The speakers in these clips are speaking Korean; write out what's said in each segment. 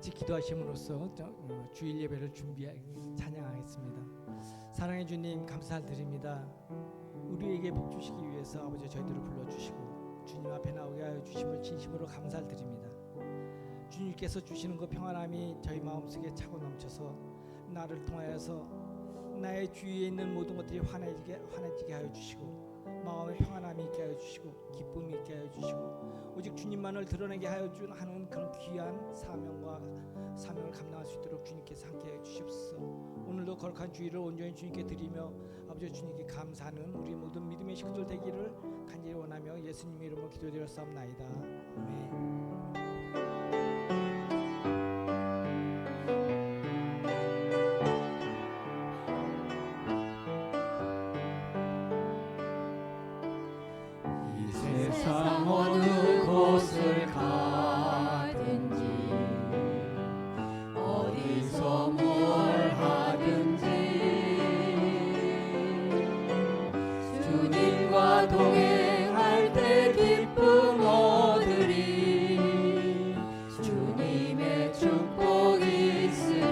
같이 기도하심으로써 주일 예배를 찬양하겠습니다. 사랑의 주님 감사드립니다. 우리에게 복 주시기 위해서 아버지 저희들을 불러주시고 주님 앞에 나오게 하여 주심을 진심으로 감사드립니다. 주님께서 주시는 그 평안함이 저희 마음속에 차고 넘쳐서 나를 통하여서 나의 주위에 있는 모든 것들이 환해지게 하여 주시고 마음의 평안함이 있게 하여 주시고 기쁨이 있게 하여 주시고 오직 주님만을 드러내게 하는 그런 귀한 사명을 감당할 수 있도록 주님께서 함께하여 주시옵소서. 오늘도 거룩한 주일을 온전히 주님께 드리며 아버지 주님께 감사하는 우리 모든 믿음의 식구들 되기를 간절히 원하며 예수님의 이름으로 기도드렸사옵나이다. 아멘. 세상 어느 곳을 가든지 어디서 뭘 하든지 주님과 동행할 때 기쁨 얻으리 주님의 축복이 있으리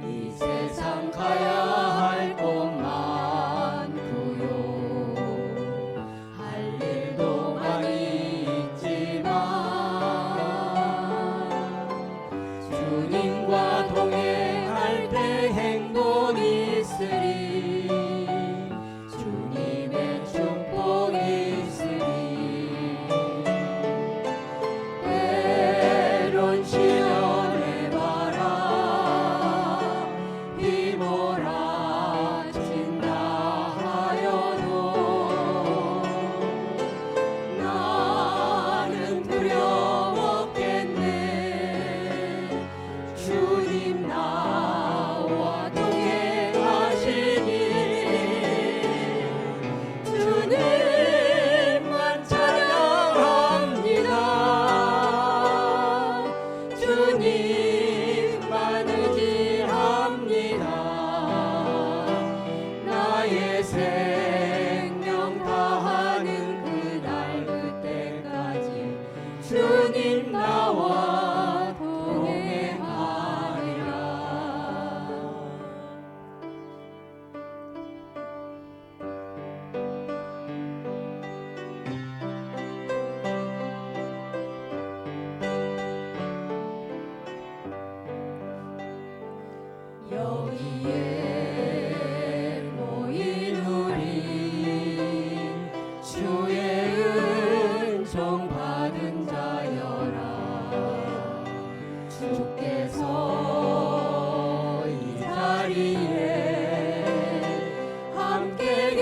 이 세상 가야 할 곳만 주님과 동행할 때 행복이 있으리 주님의 축복이 있으리 때론 시련의 바람 휘몰아친다 하여도 나는 두려움 없겠네 주님 나와 동행하시니 주님만 찬양합니다 주님만 의지합니다 나의 생명 다하는 그날 그때까지 주님 나와 동행하리라. 여기에 모인 우리 주의 은총 받은 자여라 주께서 이 자리에 함께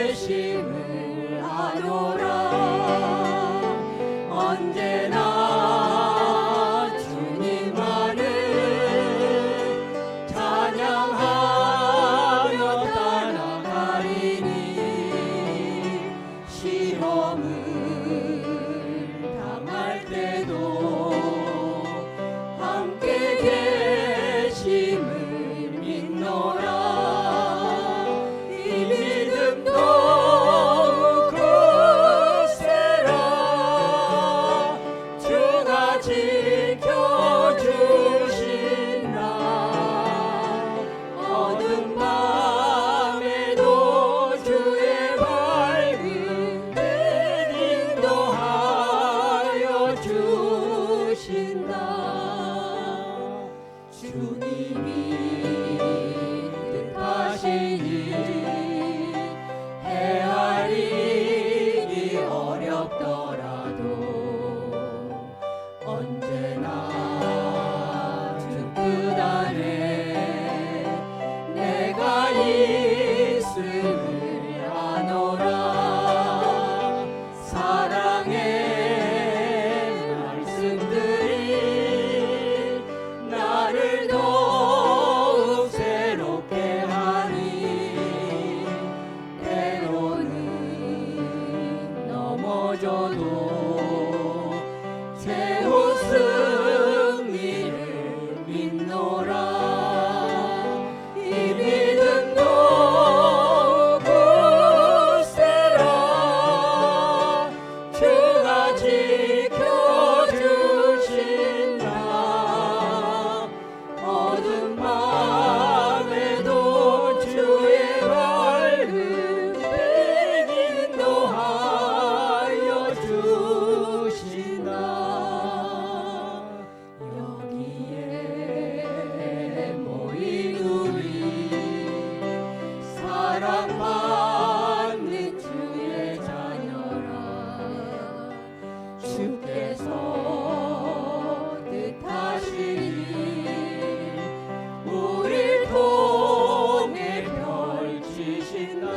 계심을 아노라 언제나 주님만을 찬양하며 따라가리니 시험을 당할 때도 함께 계심을 믿노라 이 믿음도 굳세라 주가 지켜주신다 어두운 밤에도 주의 밝은 빛 인도하여 주신다 주님이 뜻하시니 헤아리기 어렵더라도 언제나 주 끝 안에 내가 있음을 아노라 사랑의 말씀들이 나를 더욱 새롭게 하니 때로는 넘어져도 새우 승리를 믿노라 이 믿음도 굳세라 주가 지켜 주께서 뜻하시니 우릴 통해 펼치신 나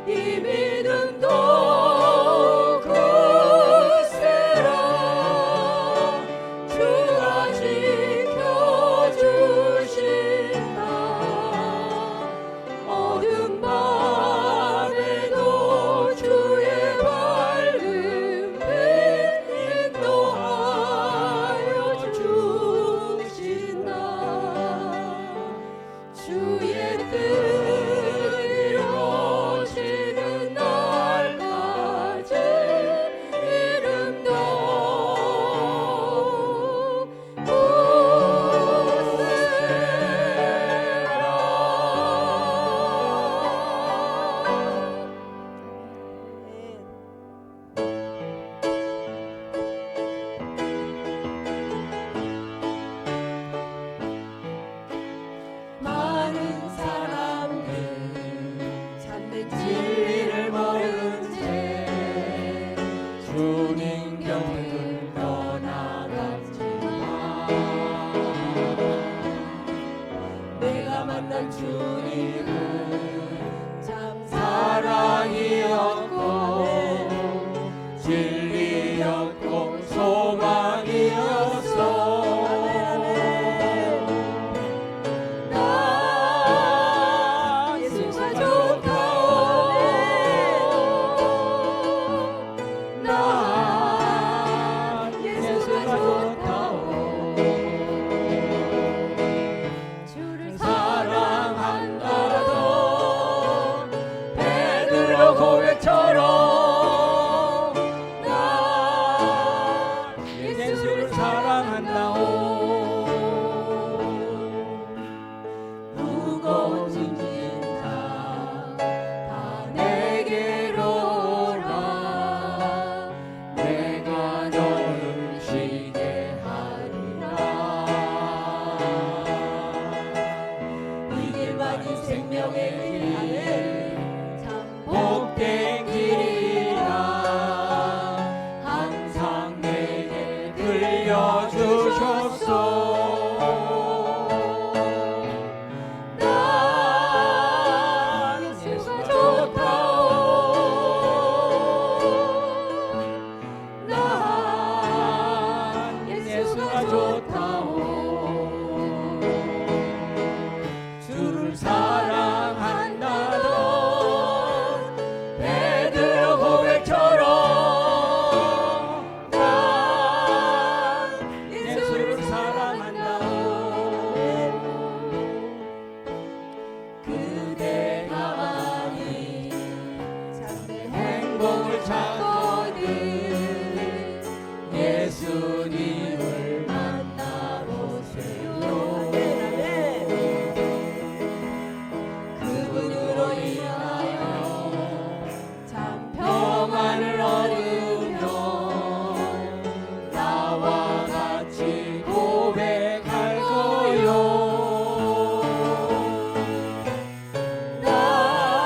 이 믿음도 굳세라 주가 지켜주신다 어둠 밤에도 주의 밝은 빛 인도하여 주신다 주의 뜻 이루어지는 날까지 이름도 많은 사람들 참된 진리를 모른 채 주님 곁을 떠나갔지만 내가 만난 주님은 참 사랑이었고 진리였고 소망이었어 나 예수가 좋다오 나 예수가 좋다오 주를 사랑한다던 베드로 고백처럼 나 예수를 사랑한다오 무거운 짐진 자다 내게로 오라 내가 너를 쉬게 하리라 이 길만이 생명의 길참 복된 길이라 항상 내게 들려주셨소 나 예수가 좋다오 나 예수가 좋다오 주를 사랑한다던 베드로 고백처럼 나 예수를 사랑한다오 그대가만이 참된 행복을 찾거든 예수님을 만나보세요 그분으로 인하여 참 평안을 얻으며 나와 같이 고백할 거요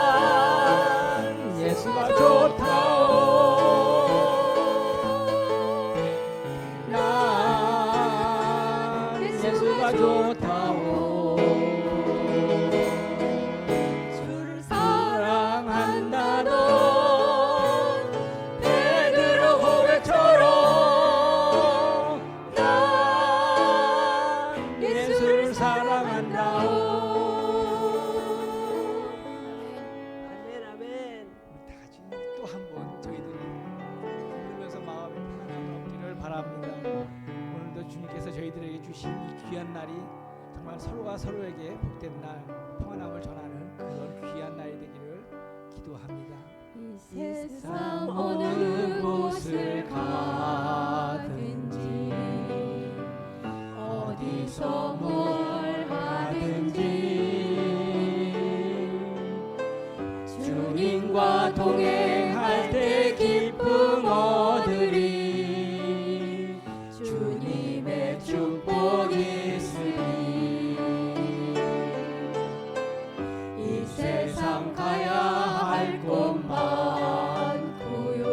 난 예수가 좋다오 난 예수가 좋다오 주를 사랑한다던 베드로 고백처럼 난 예수를 사랑한다오 아멘 아멘. 다 같이 또 한 번 저희들이 부르면서 마음의 평안함을 얻기를 바랍니다. 오늘도 주님께서 저희들에게 주신 이 귀한 날이 정말 서로가 서로에게 복된 날, 평안함을 전하는 그런 귀한 날이 되기를 기도합니다. 이 세상 어느 곳을 가든지 어디서 뭘 하든지 주님과 동행할 때 기쁨 얻으리 주님의 축복이 있으니 이 세상 가야 할 곳 많고요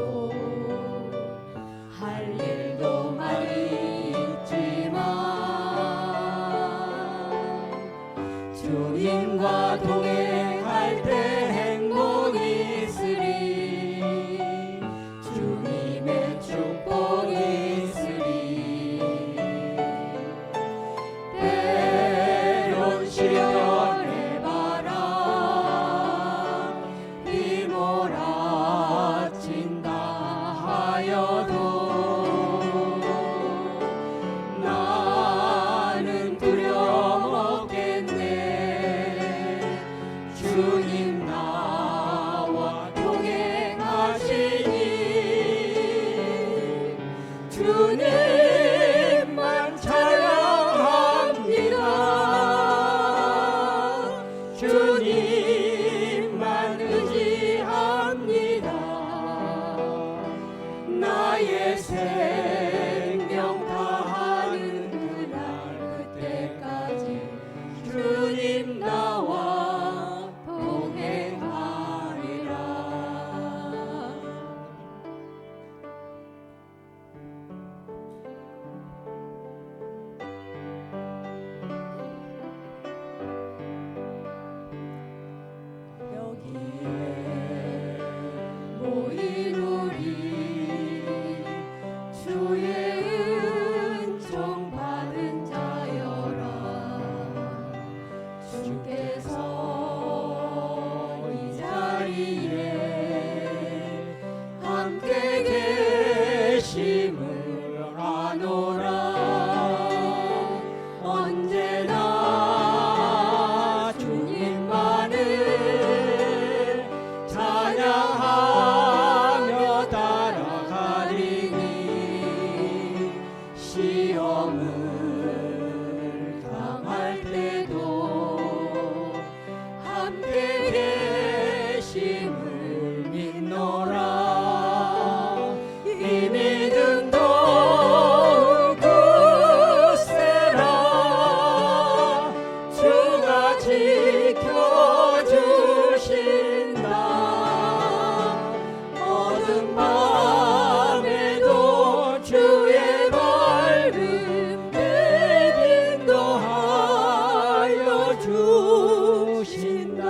생명 다하는 그날 그때까지 주님 나와 동행하리라. 여기에 모인 우리 주의 은총 받은 자여라. 주께서 이 자리에 함께 계심을 아노라. 언제나 주님만을 찬양하며 따라가리니 시험을 당할 때도 함께 계심을 믿노라. 이 믿음도 굳세라. 주가 지켜주신다. 어두운 밤에도 주의 밝은 빛 인도하여 주신다.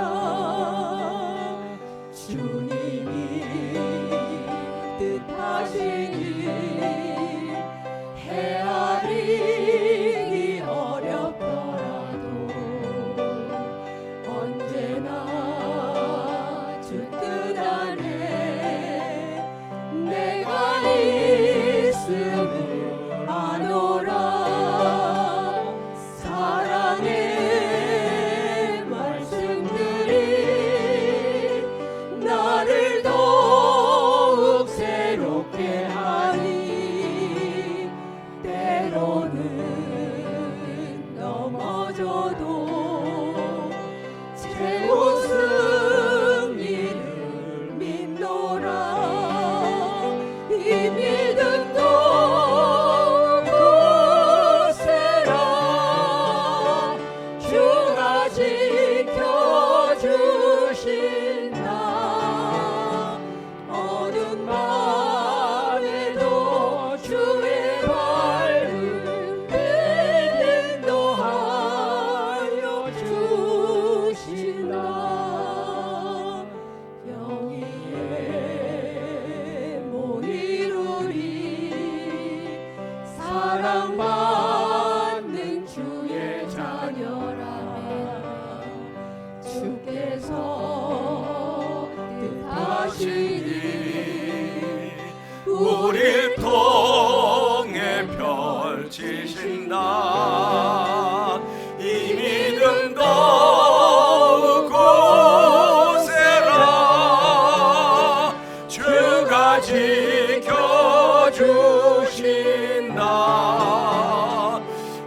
주님이 뜻하시니 헤아리기 어렵더라도 언제나 주 뜻 안에 내가 있음을 아노라. 사랑의 말씀들이 나를 더욱 새롭게 하니 때로는 넘어져도 최후 승리를 믿노라. 이 믿음도 굳세라. 주가 지켜주신다. 어두운 밤에도 주의 밝은 빛 인도하여 주신다. 여기에 모인 우리 사랑받는 주의 자녀라. 주께서 뜻하시니 우릴 통해 펼치신다. 이 믿음도 굳세라. 주가 지켜주신다.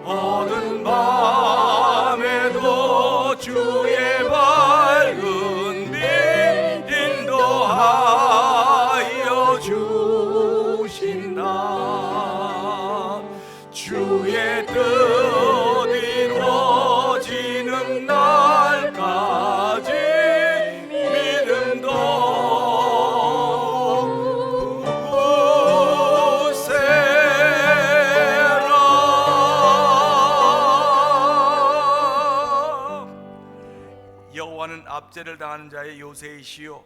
어두운 밤에도 주의 밝은 빛 인도하여 주신다. 주의 뜻 이루어지는 날까지 믿음도 굳세라. 여호와는 압제를 당하는 자의 요새이시요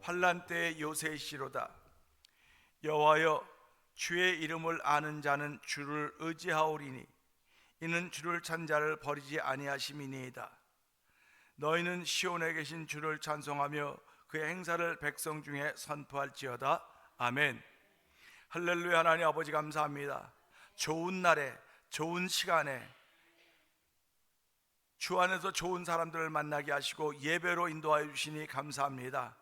환난 때의 요새이시로다. 여호와여, 주의 이름을 아는 자는 주를 의지하오리니 이는 주를 찬 자를 버리지 아니하심이니이다. 너희는 시온에 계신 주를 찬송하며 그의 행사를 백성 중에 선포할지어다. 아멘. 할렐루야. 하나님 아버지 감사합니다. 좋은 날에 좋은 시간에 주 안에서 좋은 사람들을 만나게 하시고 예배로 인도하여 주시니 감사합니다.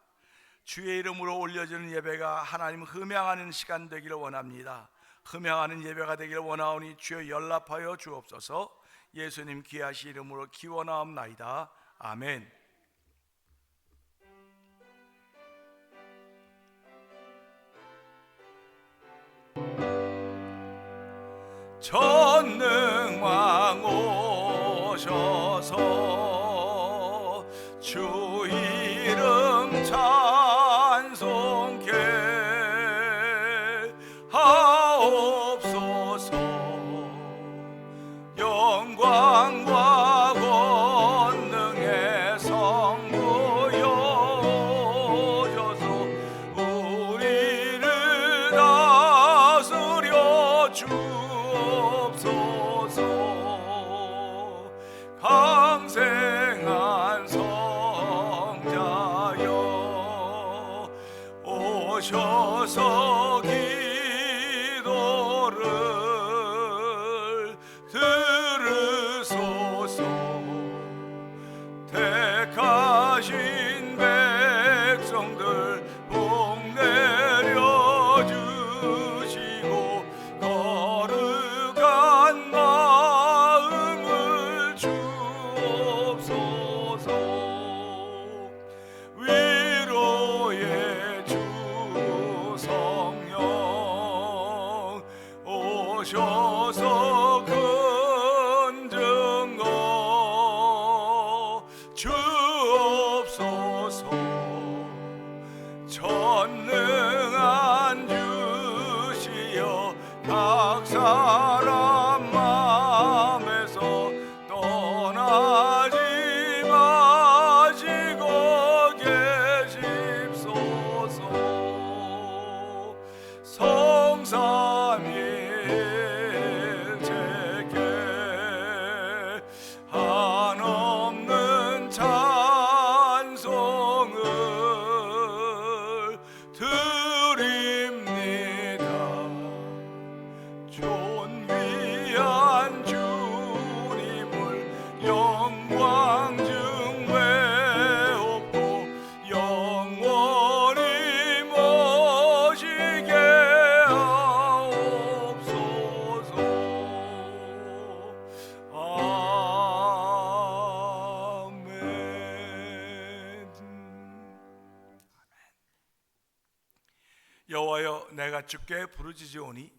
주의 이름으로 올려지는 예배가 하나님 흠양하는 시간 되기를 원합니다. 흠양하는 예배가 되기를 원하오니 주여 연락하여 주옵소서. 예수님 귀하신 이름으로 기원하옵나이다. 아멘. 전능왕 오셔서 주 이름 찬송케 하옵소서. 영광과 권능의 성부여 오셔서 우리를 다스려 주옵소서. 강생한 성자여 오셔서 기도를 들으소서. 택하신 백성들 복 내려주시고 거룩한 마음을 주옵소서. 위로의 주 성령 오셔서 건증거 주옵소서. 전능한 주시여 각 사람 마음에서 떠나지 마시고 계십소서. 성삼일체께 한없는 찬송을 드립니다. 존귀한 주님을 영광 증외옵고 영원히 모시게 하옵소서. 아멘. 여호와여, 내가 주께 부르짖으오니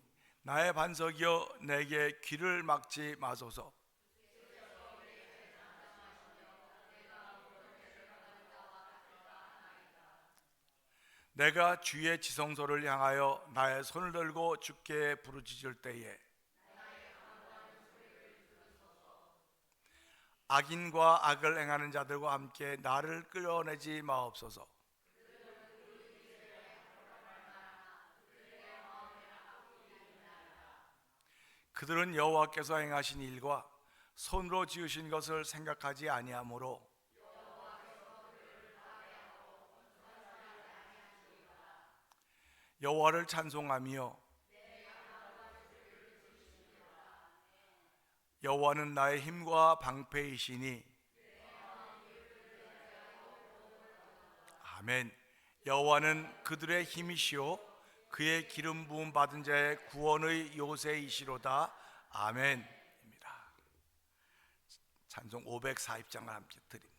나의 반석이여 내게 귀를 막지 마소서. 내가 주의 지성소를 향하여 나의 손을 들고 주께 부르짖을 때에 악인과 악을 행하는 자들과 함께 나를 끌어내지 마옵소서. 그들은 여호와께서 행하신 일과 손으로 지으신 것을 생각하지 아니하므로 여호와를 찬송하며 여호와는 나의 힘과 방패이시니 아멘. 여호와는 그들의 힘이시오 그의 기름 부음 받은 자의 구원의 요새이시로다. 아멘입니다. 찬송 540장을 함께 드립니다.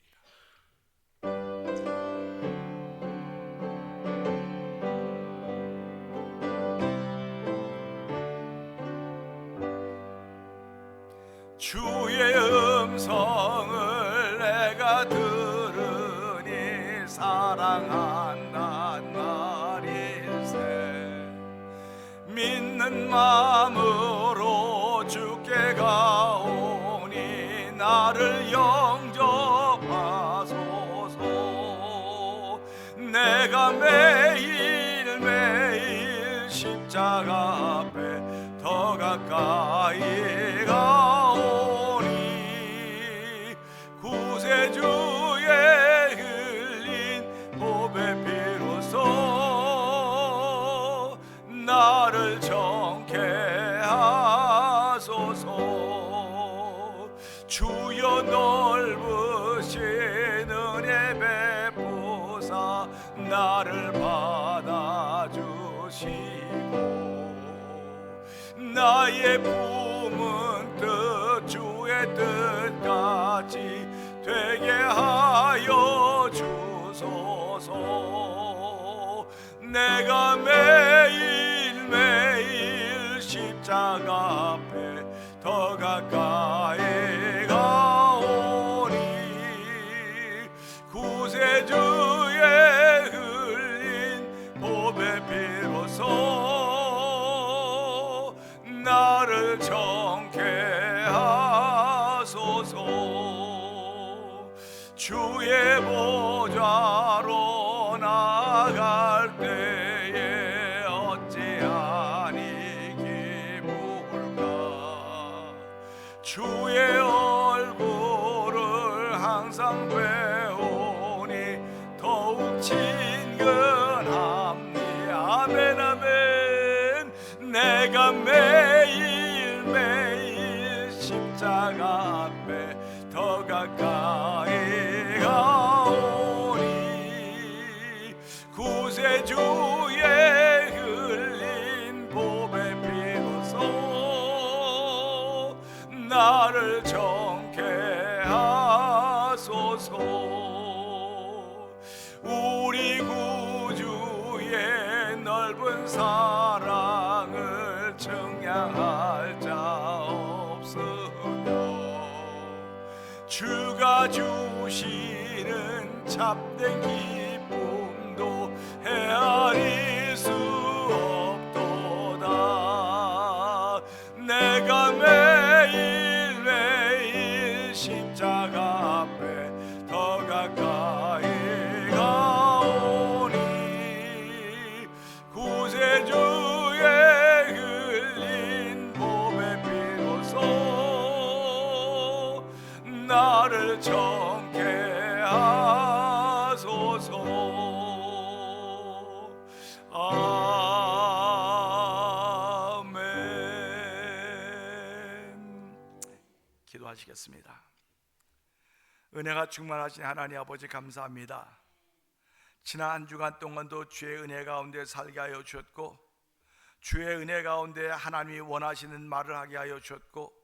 주의 음성을 내가 들으니 사랑한단 말일세. 믿는 마음으로 주께 가오니 나를 영접하소서. 내가 매일매일 십자가 앞에 더 가까이 가오니 구세주의 흘린 보배 피로써 나를 정케 하소서. 주여 넓으신 은혜 베푸사 나를 받아주시고 나의 품은 뜻 주의 뜻같이 되게 하여 주소서. 내가 매일매일 십자가 앞에 나를 정케 하소서. 주의 보좌로 나갈 때에 어찌하니 기쁠까. 주의 얼굴을 항상 배우니 더욱 친근함니. 아멘 아멘. 내가 매일매일 십자가 앞에 더 가까이 가오니. 구세주의 흘린 보배 피로써 나를 정케 하소서. 우리 구주의 넓은 사랑을 청량할 자 없으며 주가 주시는 참된 기쁨도 헤아릴 수 없도다. 내가 매일매일 십자가 앞에 더 가까이 가오니. 구세주의 흘린 보배 피로써 나를 정케 하소서. 아멘. 기도하시겠습니다. 은혜가 충만하신 하나님 아버지 감사합니다. 지난 한 주간 동안도 주의 은혜 가운데 살게 하여 주셨고, 주의 은혜 가운데 하나님이 원하시는 말을 하게 하여 주셨고,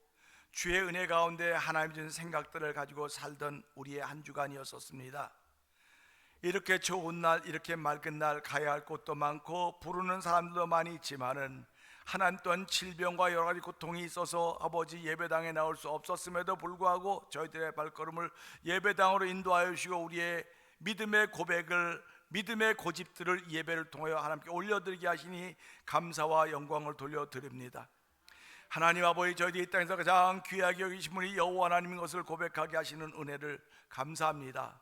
주의 은혜 가운데 하나님 주신 생각들을 가지고 살던 우리의 한 주간이었었습니다. 이렇게 좋은 날, 이렇게 맑은 날 가야 할 곳도 많고 부르는 사람들도 많이 있지만은 하나님 또한 질병과 여러 가지 고통이 있어서 아버지 예배당에 나올 수 없었음에도 불구하고 저희들의 발걸음을 예배당으로 인도하여 주시고 우리의 믿음의 고백을, 믿음의 고집들을 예배를 통하여 하나님께 올려드리게 하시니 감사와 영광을 돌려드립니다. 하나님 아버지, 저희들이 이 땅에서 가장 귀하게 여기신 분이 여호와 하나님인 것을 고백하게 하시는 은혜를 감사합니다.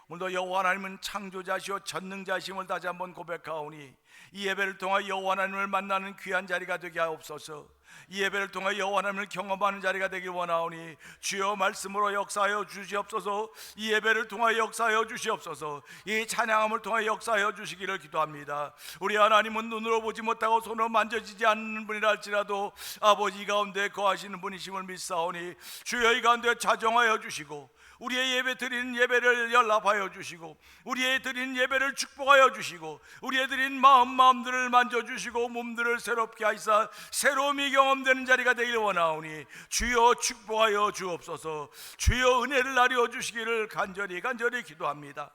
오늘도 여호와 하나님은 창조자시오 전능자심을 다시 한번 고백하오니 이 예배를 통하여 여호와 하나님을 만나는 귀한 자리가 되게 하옵소서. 이 예배를 통하여 여호와 하나님을 경험하는 자리가 되길 원하오니 주여 말씀으로 역사하여 주시옵소서. 이 예배를 통하여 역사하여 주시옵소서. 이 찬양함을 통하여 역사하여 주시기를 기도합니다. 우리 하나님은 눈으로 보지 못하고 손으로 만져지지 않는 분이라 할지라도 아버지 가운데 거하시는 분이심을 믿사오니 주여 이 가운데 자정하여 주시고 우리의 예배 드리는 예배를 연락하여 주시고 우리의 드리는 예배를 축복하여 주시고 우리의 드리는 마음들을 만져주시고 몸들을 새롭게 하시사 새로움이 경험되는 자리가 되길 원하오니 주여 축복하여 주옵소서. 주여 은혜를 나려 주시기를 간절히 기도합니다.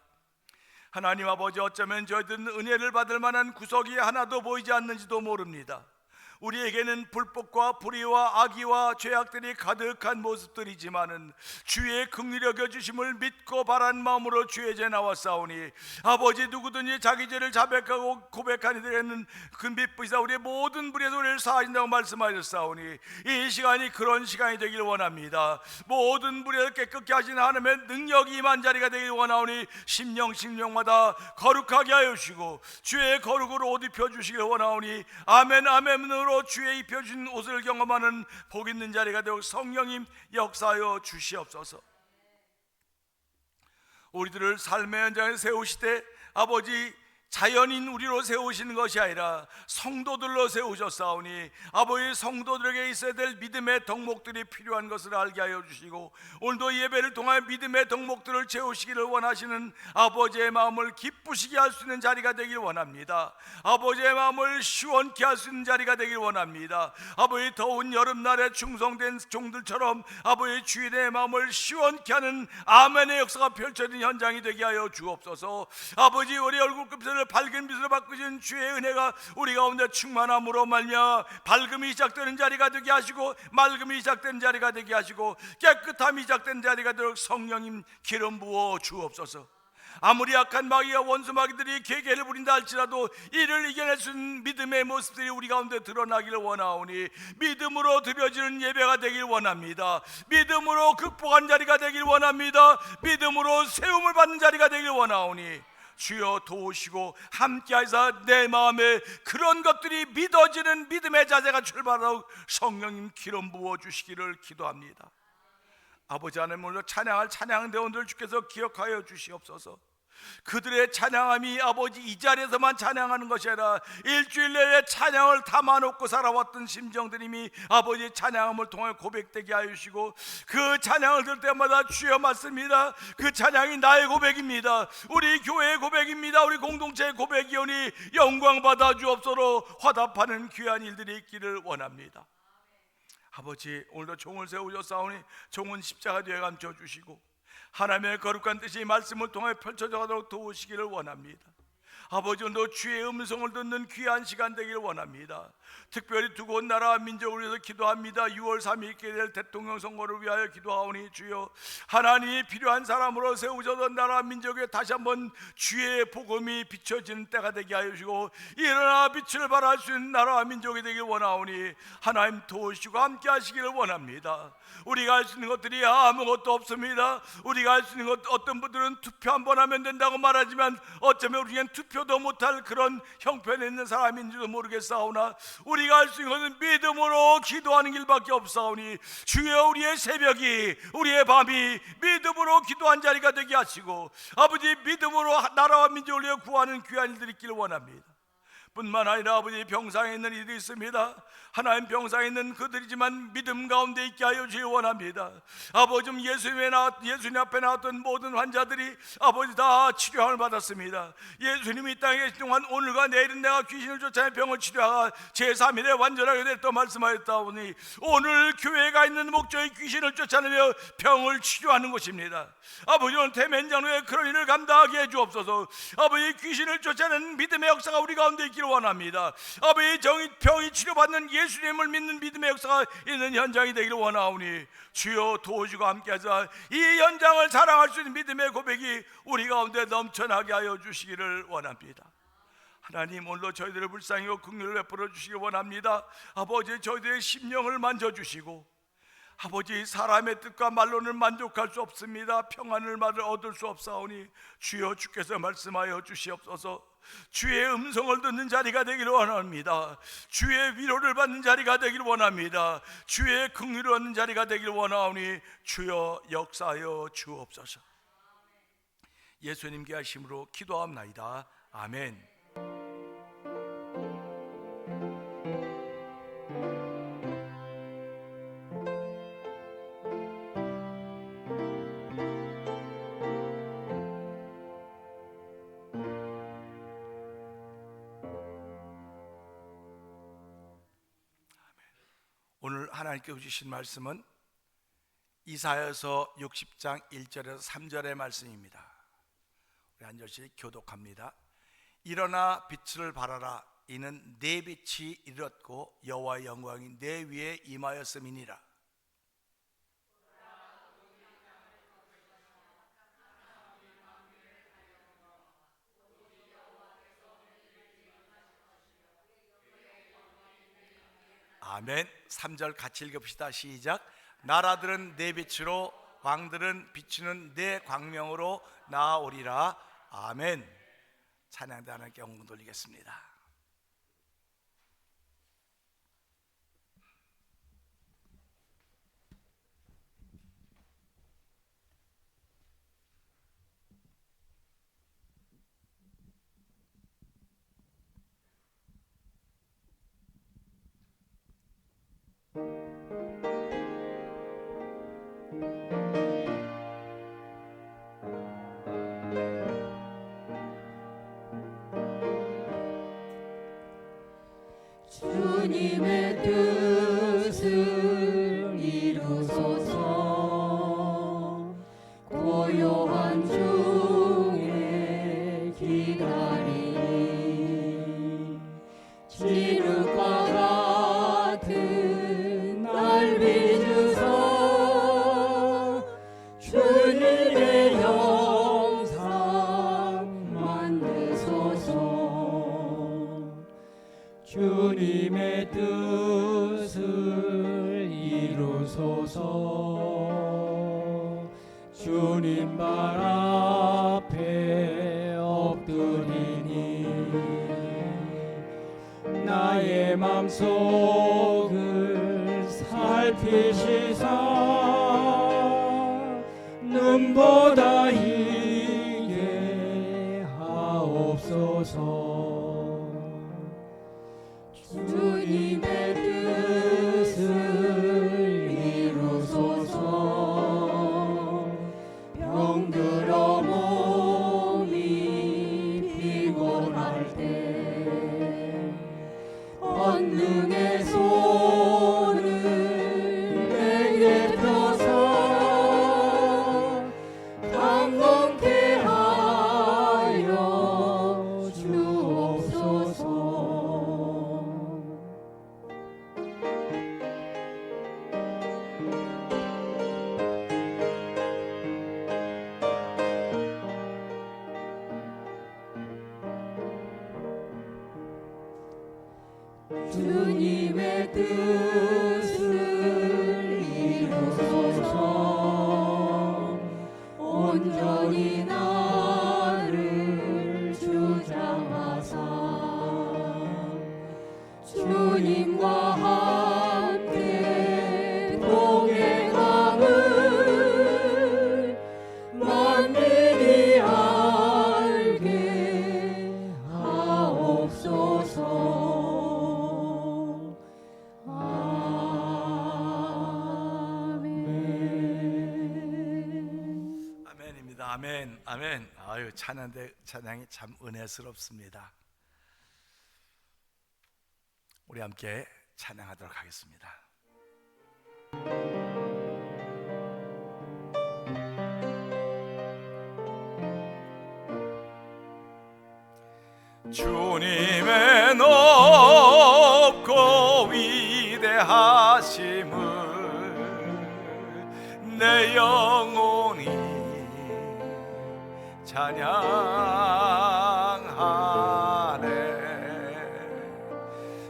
하나님 아버지, 어쩌면 저희들은 은혜를 받을 만한 구석이 하나도 보이지 않는지도 모릅니다. 우리에게는 불법과 불의와 악의와 죄악들이 가득한 모습들이지만은 주의 긍휼히 여겨주심을 믿고 바란 마음으로 주의 제 나왔사오니 아버지, 누구든지 자기 죄를 자백하고 고백하는 이들에는 그 빛부시사 우리의 모든 불의 소리를 사하신다고 말씀하셨사오니 이 시간이 그런 시간이 되길 원합니다. 모든 불의를 깨끗게 하시는 하나님의 능력이 임한 자리가 되길 원하오니 심령마다 거룩하게 하여 주시고 주의 거룩으로 옷 입혀주시길 원하오니 아멘 아멘으로 주의 입혀주신 옷을 경험하는 복 있는 자리가 되고 성령님 역사하여 주시옵소서. 우리들을 삶의 현장에 세우시되 아버지, 자연인 우리로 세우시는 것이 아니라 성도들로 세우셨사오니 아버지, 성도들에게 있어야 될 믿음의 덕목들이 필요한 것을 알게 하여 주시고 오늘도 예배를 통하여 믿음의 덕목들을 채우시기를 원하시는 아버지의 마음을 기쁘시게 할 수 있는 자리가 되길 원합니다. 아버지의 마음을 시원케 할 수 있는 자리가 되길 원합니다. 아버지, 더운 여름날에 충성된 종들처럼 아버지 주인의 마음을 시원케 하는 아멘의 역사가 펼쳐진 현장이 되게 하여 주옵소서. 아버지, 우리 얼굴끝을 밝은 빛으로 바꾸신 주의 은혜가 우리 가운데 충만함으로 말미암아 밝음이 시작되는 자리가 되게 하시고 맑음이 시작되는 자리가 되게 하시고 깨끗함이 시작되는 자리가 되도록 성령님 기름 부어 주옵소서. 아무리 약한 마귀와 원수 마귀들이 계계를 부린다 할지라도 이를 이겨낼 수 있는 믿음의 모습들이 우리 가운데 드러나기를 원하오니 믿음으로 드려지는 예배가 되길 원합니다. 믿음으로 극복한 자리가 되길 원합니다. 믿음으로 세움을 받는 자리가 되길 원하오니 주여 도우시고 함께하사 내 마음에 그런 것들이 믿어지는 믿음의 자세가 출발하고 성령님 기름 부어주시기를 기도합니다. 아버지 하나님으로 찬양할 찬양대원들 주께서 기억하여 주시옵소서. 그들의 찬양함이 아버지 이 자리에서만 찬양하는 것이 아니라 일주일 내에 찬양을 담아놓고 살아왔던 심정들임이 아버지 찬양함을 통해 고백되게 하여 주시고 그 찬양을 들을 때마다 주여 맞습니다. 그 찬양이 나의 고백입니다. 우리 교회의 고백입니다. 우리 공동체의 고백이오니 영광 받아 주옵소서. 화답하는 귀한 일들이 있기를 원합니다. 아버지 오늘도 종을 세우셨사오니 종은 십자가 뒤에 감춰주시고 하나님의 거룩한 뜻이 말씀을 통해 펼쳐져 가도록 도우시기를 원합니다. 아버지 오늘도 주의 음성을 듣는 귀한 시간 되기를 원합니다. 특별히 두 곳 나라와 민족을 위해서 기도합니다. 6월 3일 있게 될 대통령 선거를 위하여 기도하오니 주여 하나님이 필요한 사람으로 세우셔던 나라와 민족에 다시 한번 주의 복음이 비춰지는 때가 되게 하여 주시고 일어나 빛을 발할 수 있는 나라와 민족이 되길 원하오니 하나님 도우시고 함께 하시기를 원합니다. 우리가 할 수 있는 것들이 아무것도 없습니다. 우리가 할 수 있는 것, 어떤 분들은 투표 한 번 하면 된다고 말하지만 어쩌면 우리는 투표도 못할 그런 형편에 있는 사람인지도 모르겠사오나 우리가 할 수 있는 것은 믿음으로 기도하는 길밖에 없사오니 주여 우리의 새벽이 우리의 밤이 믿음으로 기도한 자리가 되게 하시고 아버지 믿음으로 나라와 민족을 위해 구하는 귀한 일들이 있기를 원합니다. 뿐만 아니라 아버지 병상에 있는 이들이 있습니다. 하나님 병상에 있는 그들이지만 믿음 가운데 있게 하여 주시기 원합니다. 아버지 예수님 앞에 나왔던 모든 환자들이 아버지 다 치료함을 받았습니다. 예수님이 이 땅에 계신 동안 오늘과 내일은 내가 귀신을 쫓아내 병을 치료하여 제3일에 완전하게 됐다 말씀하였다오니 오늘 교회가 있는 목적이 귀신을 쫓아내며 병을 치료하는 것입니다. 아버지 오늘 대면장로에 그런 일을 감당하게 해 주옵소서. 아버지 귀신을 쫓아내는 믿음의 역사가 우리 가운데 있기를 원합니다. 아버지 병이 치료받는 예수님을 믿는 믿음의 역사가 있는 현장이 되기를 원하오니 주여 도우시고 함께하사 이 현장을 자랑할 수 있는 믿음의 고백이 우리 가운데 넘쳐나게 하여 주시기를 원합니다. 하나님 오늘도 저희들을 불쌍히고 긍휼을 베풀어 주시기 원합니다. 아버지 저희들의 심령을 만져주시고 아버지 사람의 뜻과 말로는 만족할 수 없습니다. 평안을 얻을 수 없사오니 주여 주께서 말씀하여 주시옵소서. 주의 음성을 듣는 자리가 되기를 원합니다. 주의 위로를 받는 자리가 되기를 원합니다. 주의 긍휼을 얻는 자리가 되기를 원하오니 주여 역사하여 주옵소서. 예수님께 하심으로 기도합나이다. 아멘. 오늘 하나님께 주신 말씀은 이사야서 60장 1절에서 3절의 말씀입니다. 우리 한 절씩 교독합니다. 일어나 빛을 발하라. 이는 내 빛이 이르렀고 여호와의 영광이 내 위에 임하였음이니라. 아멘. 3절 같이 읽읍시다. 시작. 나라들은 내 빛으로 왕들은 비추는 내 광명으로 나아오리라. 아멘. 찬양대 하나님께 영광 돌리겠습니다. 주님의 뜻을 이루소서. 고요한 중에 기다리니 진흙과 같은 날 빚으소. 주님의 영상 주님의 뜻을 이루소서. 주님 발 앞에 엎드리니 나의 맘속을 살피시사 눈보다 희게 하옵소서. 주님의 뜻을 이루소서. 병들어 몸이 피곤할 때 권능의 손을 내게 펴서 강건케 하여 주옵소서. 주님의 뜻을 이루소서. 온전히 나를 주장하사 주님과 함께 동행함을 만민이 알게 하옵소서. 아멘입니다. 아멘, 아멘. 아유, 찬양이 참 은혜스럽습니다. 우리 함께 찬양하도록 하겠습니다. 주님의 높고 위대하심을 내 영혼이 찬양하네.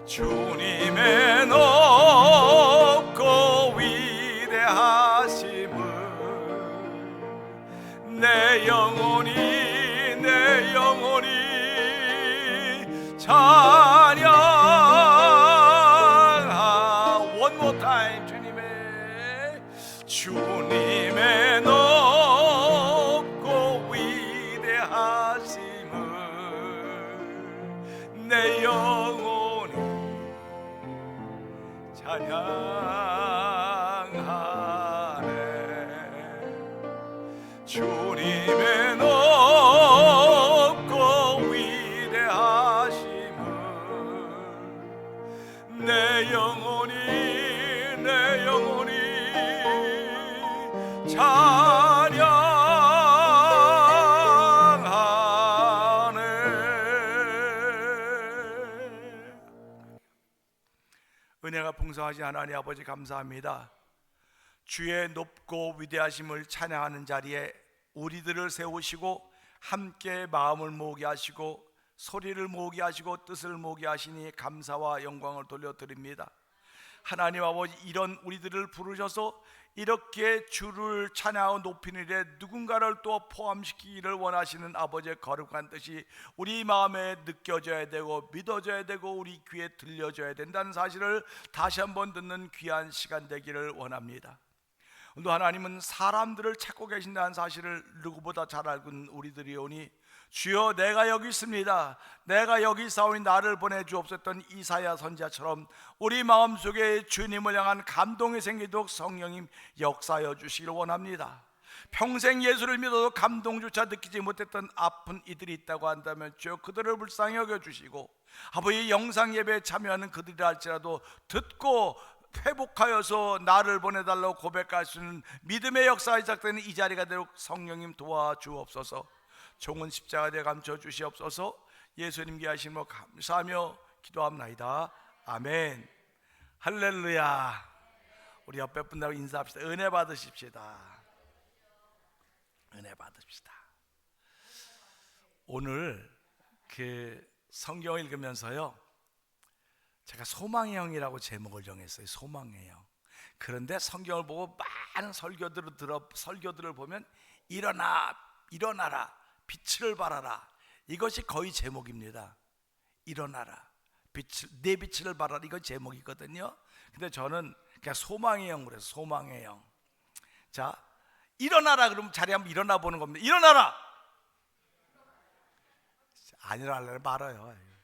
주님의 높고 위대하심을 내 영혼이 찬양하. One more time. 주님의 높고 위대하심을 내 영혼이 찬양하네. 주님의 높고 위대하심을 내 영혼이 찬양하네. 은혜가 풍성하신 하나님 아버지 감사합니다. 주의 높고 위대하심을 찬양하는 자리에 우리들을 세우시고 함께 마음을 모으게 하시고 소리를 모으게 하시고 뜻을 모으게 하시니 감사와 영광을 돌려드립니다. 하나님 아버지, 이런 우리들을 부르셔서 이렇게 주를 찬양하고 높이는 일에 누군가를 또 포함시키기를 원하시는 아버지의 거룩한 뜻이 우리 마음에 느껴져야 되고 믿어져야 되고 우리 귀에 들려져야 된다는 사실을 다시 한번 듣는 귀한 시간 되기를 원합니다. 오늘도 하나님은 사람들을 찾고 계신다는 사실을 누구보다 잘 알고 있는 우리들이오니 주여, 내가 여기 있습니다. 내가 여기 있사오니 나를 보내주옵소서. 이사야 선지자처럼 우리 마음속에 주님을 향한 감동이 생기도록 성령님 역사하여 주시기를 원합니다. 평생 예수를 믿어도 감동조차 느끼지 못했던 아픈 이들이 있다고 한다면 주여, 그들을 불쌍히 여겨주시고 아버지, 영상 예배에 참여하는 그들이라 할지라도 듣고 회복하여서 나를 보내달라고 고백할 수 있는 믿음의 역사가 시작되는 이 자리가 되도록 성령님 도와주옵소서. 종은 십자가에 감춰 주시옵소서. 예수님께 하심으로 감사하며 기도합나이다. 아멘. 할렐루야. 우리 옆에 분들하고 인사합시다. 은혜 받으십시다. 은혜 받읍시다. 오늘 그 성경을 읽으면서요, 제가 소망의 영이라고 제목을 정했어요. 소망의 영. 그런데 성경을 보고 많은 설교들을 보면 일어나라, 빛을 발하라, 이것이 거의 제목입니다. 일어나라, 내 빛을 발하라, 이거 제목이거든요. 근데 저는 그냥 소망의 영으로 해서 소망의 영. 자, 일어나라 그러면 자리에 한번 일어나 보는 겁니다. 일어나라. 안 일어나려면 말아요.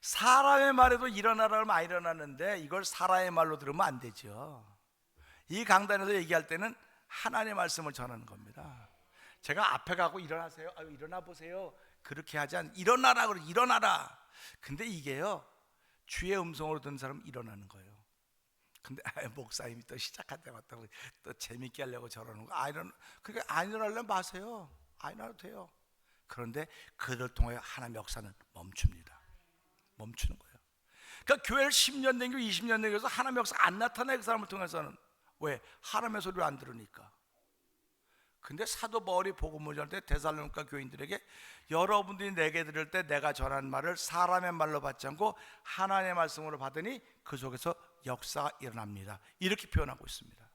사람의 말에도 일어나라면 안 일어나는데 이걸 사람의 말로 들으면 안 되죠. 이 강단에서 얘기할 때는 하나님의 말씀을 전하는 겁니다. 제가 앞에 가고 일어나세요, 일어나 보세요, 그렇게 하지 않. 일어나라 그래, 일어나라. 근데 이게요, 주의 음성으로 듣는 사람은 일어나는 거예요. 근데 목사님이 또 시작할 때 왔다고 또 재밌게 하려고 저러는 거. 그러니까 안 일어나려면 마세요. 안 일어나도 돼요. 그런데 그들 통해 하나님의 역사는 멈추는 거예요. 그러니까 교회를 10년 된 교, 20년 된 교회에서 하나님의 역사가 안 나타나요. 그 사람을 통해서는. 왜? 하나님의 소리를 안 들으니까. 근데 사도 바울이 복음을 전할 때 데살로니가 교인들에게, 여러분들이 내게 들을 때 내가 전하는 말을 사람의 말로 받지 않고 하나님의 말씀으로 받으니 그 속에서 역사가 일어납니다, 이렇게 표현하고 있습니다.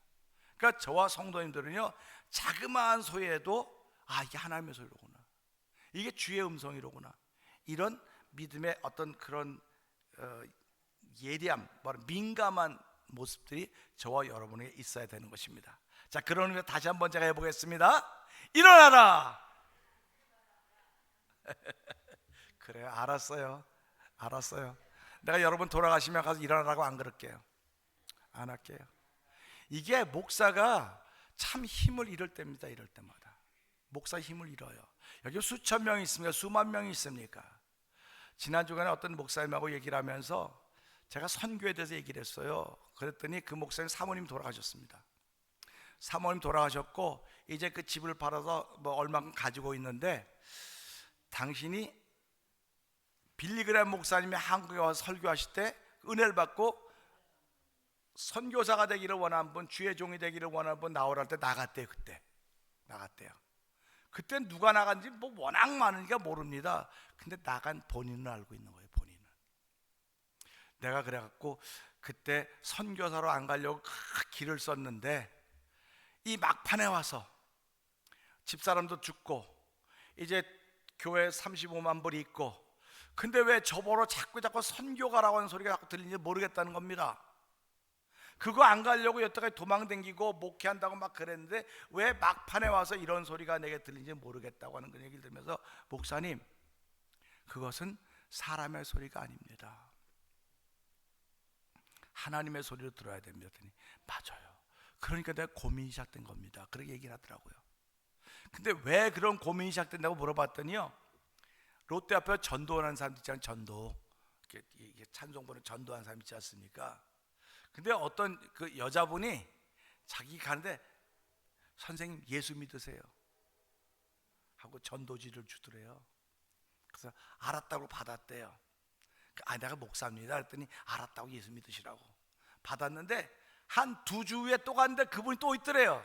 그러니까 저와 성도님들은요, 자그마한 소리에도 이게 하나님의 소리로구나, 이게 주의 음성이로구나, 이런 믿음의 어떤 그런 예리함, 민감한 모습들이 저와 여러분에게 있어야 되는 것입니다. 자, 그런 의미에서 다시 한번 제가 해보겠습니다. 일어나라. 그래요, 알았어요. 내가 여러분 돌아가시면 가서 일어나라고 안 그럴게요. 안 할게요. 이게 목사가 참 힘을 잃을 때입니다. 이럴 때마다 목사 힘을 잃어요. 여기 수천 명이 있습니까? 수만 명이 있습니까? 지난 주간에 어떤 목사님하고 얘기를 하면서 제가 선교에 대해서 얘기를 했어요. 그랬더니 그 목사님 사모님 돌아가셨습니다. 사모님 돌아가셨고 이제 그 집을 팔아서 얼마큼 가지고 있는데, 당신이 빌리그램 목사님이 한국에 와서 설교하실 때 은혜를 받고 선교사가 되기를 원하는 분, 주의 종이 되기를 원하는 분 나오라 할 때 나갔대요. 그때 나갔대요. 그때 누가 나간지 워낙 많으니까 모릅니다. 근데 나간 본인은 알고 있는 거예요. 본인은. 내가 그래갖고 그때 선교사로 안 가려고 길을 썼는데, 이 막판에 와서 집사람도 죽고 이제 교회 35만 불이 있고, 근데 왜 저보러 자꾸 선교 가라고 하는 소리가 자꾸 들리는지 모르겠다는 겁니다. 그거 안 가려고 여태까지 도망다니고 목회한다고 막 그랬는데 왜 막판에 와서 이런 소리가 내게 들리는지 모르겠다고 하는 그런 얘기를 들으면서, 목사님, 그것은 사람의 소리가 아닙니다. 하나님의 소리로 들어야 됩니다. 맞아요. 그러니까 내가 고민이 시작된 겁니다. 그렇게 얘기를 하더라고요. 근데 왜 그런 고민이 시작된다고 물어봤더니요, 롯데 앞에 전도하는 사람 있잖아요. 전도, 이게 찬송 부르는 전도하는 사람 있지 않습니까? 근데 어떤 그 여자분이 자기 가는데, 선생님 예수 믿으세요 하고 전도지를 주더래요. 그래서 알았다고 받았대요. 내가 목사입니다 그랬더니 알았다고 예수 믿으시라고 받았는데, 한 2주 후에 또 갔는데 그분이 또 있더래요.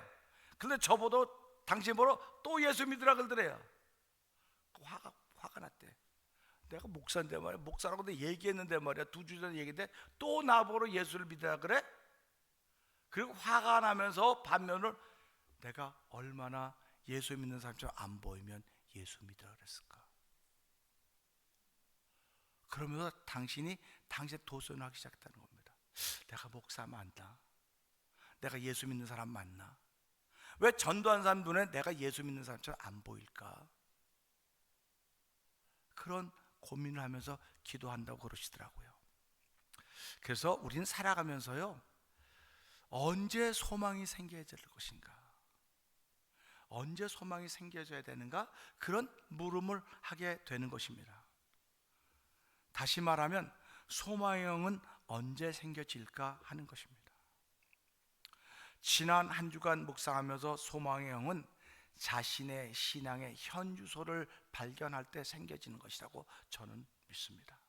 근데 저보고 당신 보러 또 예수 믿으라 그러더래요. 화가 났대. 내가 목사인데 말이야, 목사라고 내 얘기했는데 말이야, 2주 전에 얘기했는데 또 나보러 예수를 믿으라 그래? 그리고 화가 나면서 반면으로, 내가 얼마나 예수 믿는 사람처럼 안 보이면 예수 믿으라 그랬을까? 그러면서 당신의 도전을 하기 시작했다는 겁니다. 내가 목사 맞나? 내가 예수 믿는 사람 맞나? 왜 전도한 사람 눈에 내가 예수 믿는 사람처럼 안 보일까? 그런 고민을 하면서 기도한다고 그러시더라고요. 그래서 우리는 살아가면서요, 언제 소망이 생겨야 될 것인가, 언제 소망이 생겨져야 되는가, 그런 물음을 하게 되는 것입니다. 다시 말하면 소망의 영은 언제 생겨질까 하는 것입니다. 지난 한 주간 묵상하면서 소망의 영은 자신의 신앙의 현주소를 발견할 때 생겨지는 것이라고 저는 믿습니다.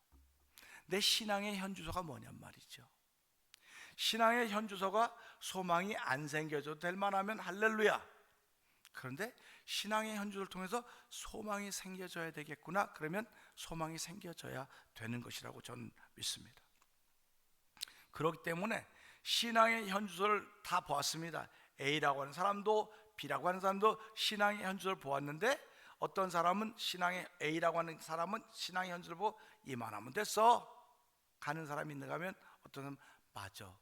내 신앙의 현주소가 뭐냔 말이죠. 신앙의 현주소가 소망이 안 생겨져도 될 만하면 할렐루야. 그런데 신앙의 현주소를 통해서 소망이 생겨져야 되겠구나. 그러면 소망이 생겨져야 되는 것이라고 저는 믿습니다. 그렇기 때문에 신앙의 현주소를 다 보았습니다. A라고 하는 사람도 B라고 하는 사람도 신앙의 현주소를 보았는데, 어떤 사람은 신앙의 A라고 하는 사람은 신앙의 현주소를 보고 이만하면 됐어 가는 사람이 있는가 하면, 어떤 사람은 맞아,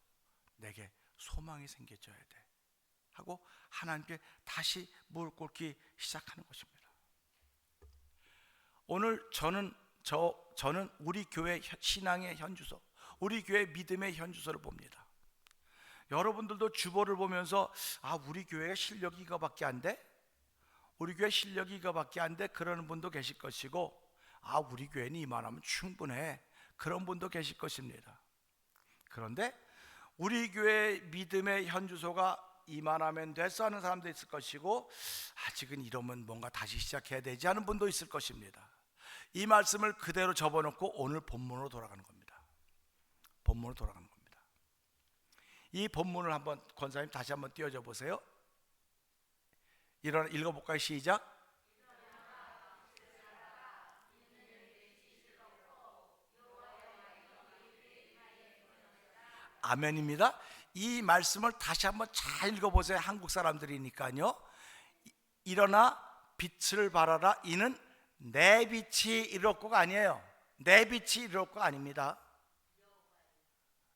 내게 소망이 생겨져야 돼 하고 하나님께 다시 무릎 꿇기 시작하는 것입니다. 오늘 저는 우리 교회 신앙의 현주소, 우리 교회 믿음의 현주소를 봅니다. 여러분들도 주보를 보면서 우리 교회가 실력이 이거밖에 안 돼? 우리 교회 실력이 이거밖에 안 돼? 그러는 분도 계실 것이고, 우리 교회는 이만하면 충분해, 그런 분도 계실 것입니다. 그런데 우리 교회 믿음의 현주소가 이만하면 됐어 하는 사람도 있을 것이고, 아직은 이러면 뭔가 다시 시작해야 되지 하는 분도 있을 것입니다. 이 말씀을 그대로 접어놓고 오늘 본문으로 돌아가는 겁니다. 본문으로 돌아가는 겁니다. 이 본문을 한번 권사님 다시 한번 띄워줘 보세요. 읽어볼까요? 시작. 아멘입니다. 이 말씀을 다시 한번 잘 읽어보세요. 한국 사람들이니까요. 일어나 빛을 발하라, 이는 내 빛이 이르렀고가 아니에요. 내 빛이 이르렀고가 아닙니다.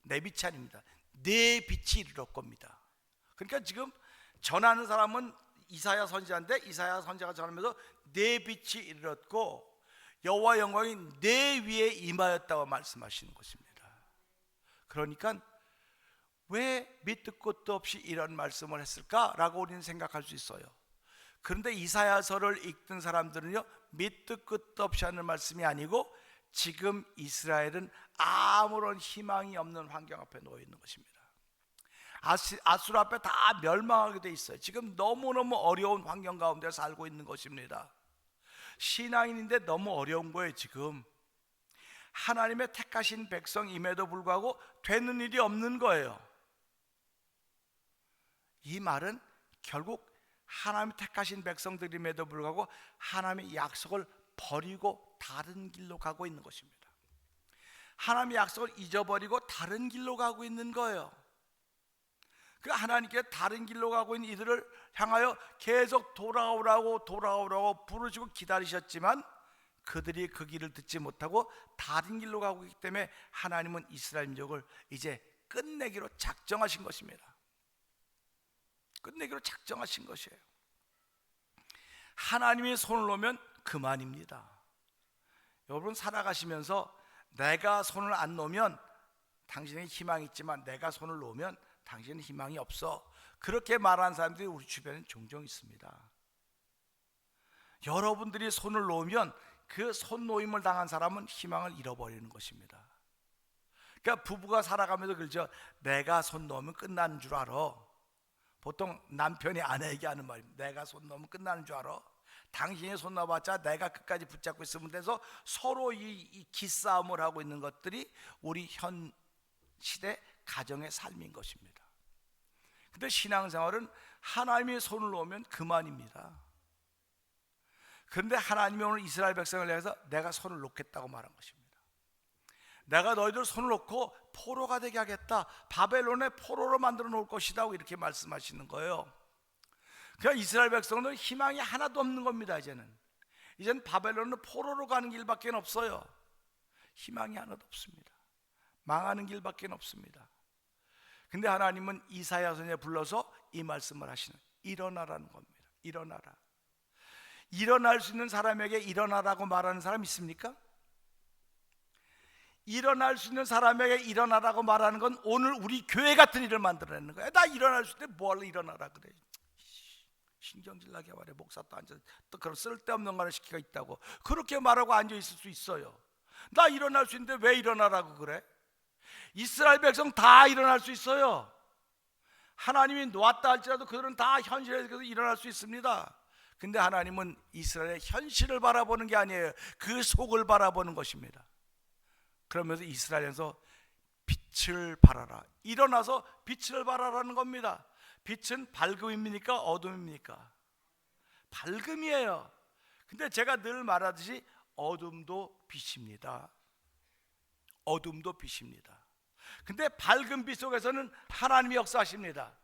내 빛이 아닙니다. 내 빛이 이르렀고입니다. 그러니까 지금 전하는 사람은 이사야 선지자인데, 이사야 선지자가 전하면서 내 빛이 이르렀고 여호와 영광이 내 위에 임하였다고 말씀하시는 것입니다. 그러니까 왜 밑도 끝도 없이 이런 말씀을 했을까라고 우리는 생각할 수 있어요. 그런데 이사야서를 읽던 사람들은요, 밑도 끝도 없이 하는 말씀이 아니고 지금 이스라엘은 아무런 희망이 없는 환경 앞에 놓여 있는 것입니다. 아수르 앞에 다 멸망하게 돼 있어요. 지금 너무너무 어려운 환경 가운데 살고 있는 것입니다. 신앙인인데 너무 어려운 거예요. 지금 하나님의 택하신 백성임에도 불구하고 되는 일이 없는 거예요. 이 말은 결국 하나님의 택하신 백성들임에도 불구하고 하나님의 약속을 버리고 다른 길로 가고 있는 것입니다. 하나님의 약속을 잊어버리고 다른 길로 가고 있는 거예요. 그 하나님께 다른 길로 가고 있는 이들을 향하여 계속 돌아오라고 부르시고 기다리셨지만 그들이 그 길을 듣지 못하고 다른 길로 가고 있기 때문에 하나님은 이스라엘 민족을 이제 끝내기로 작정하신 것입니다. 끝내기로 작정하신 것이에요. 하나님이 손을 놓으면 그만입니다. 여러분 살아가시면서 내가 손을 안 놓으면 당신에게 희망이 있지만 내가 손을 놓으면 당신은 희망이 없어, 그렇게 말하는 사람들이 우리 주변에 종종 있습니다. 여러분들이 손을 놓으면 그 손 놓임을 당한 사람은 희망을 잃어버리는 것입니다. 그러니까 부부가 살아가면서 그러죠. 내가 손 놓으면 끝나는 줄 알아. 보통 남편이 아내에게 하는 말입니다. 내가 손 놓으면 끝나는 줄 알아. 당신이 손 놔봤자 내가 끝까지 붙잡고 있으면 돼서 서로 이 기싸움을 하고 있는 것들이 우리 현 시대 가정의 삶인 것입니다. 근데 신앙생활은 하나님의 손을 놓으면 그만입니다. 그런데 하나님이 오늘 이스라엘 백성을 위해서 내가 손을 놓겠다고 말한 것입니다. 내가 너희들 손을 놓고 포로가 되게 하겠다, 바벨론의 포로로 만들어 놓을 것이다 이렇게 말씀하시는 거예요. 그러니까 이스라엘 백성은 희망이 하나도 없는 겁니다. 이제는 바벨론은 포로로 가는 길밖에 없어요. 희망이 하나도 없습니다. 망하는 길밖에 없습니다. 근데 하나님은 이사야 선지자를 불러서 이 말씀을 하시는, 일어나라는 겁니다. 일어나라. 일어날 수 있는 사람에게 일어나라고 말하는 사람 있습니까? 일어날 수 있는 사람에게 일어나라고 말하는 건 오늘 우리 교회 같은 일을 만들어내는 거야. 나 일어날 수 있는데 뭘 일어나라 그래. 신경질 나게 말해. 목사 또 앉아 또 그런 쓸데없는 말을 시키가 있다고 그렇게 말하고 앉아 있을 수 있어요. 나 일어날 수 있는데 왜 일어나라고 그래? 이스라엘 백성 다 일어날 수 있어요. 하나님이 놓았다 할지라도 그들은 다 현실에서 일어날 수 있습니다. 근데 하나님은 이스라엘의 현실을 바라보는 게 아니에요. 그 속을 바라보는 것입니다. 그러면서 이스라엘에서 빛을 발하라, 일어나서 빛을 발하라는 겁니다. 빛은 밝음입니까? 어둠입니까? 밝음이에요. 근데 제가 늘 말하듯이 어둠도 빛입니다. 어둠도 빛입니다. 근데 밝은 빛 속에서는 하나님이 역사하십니다.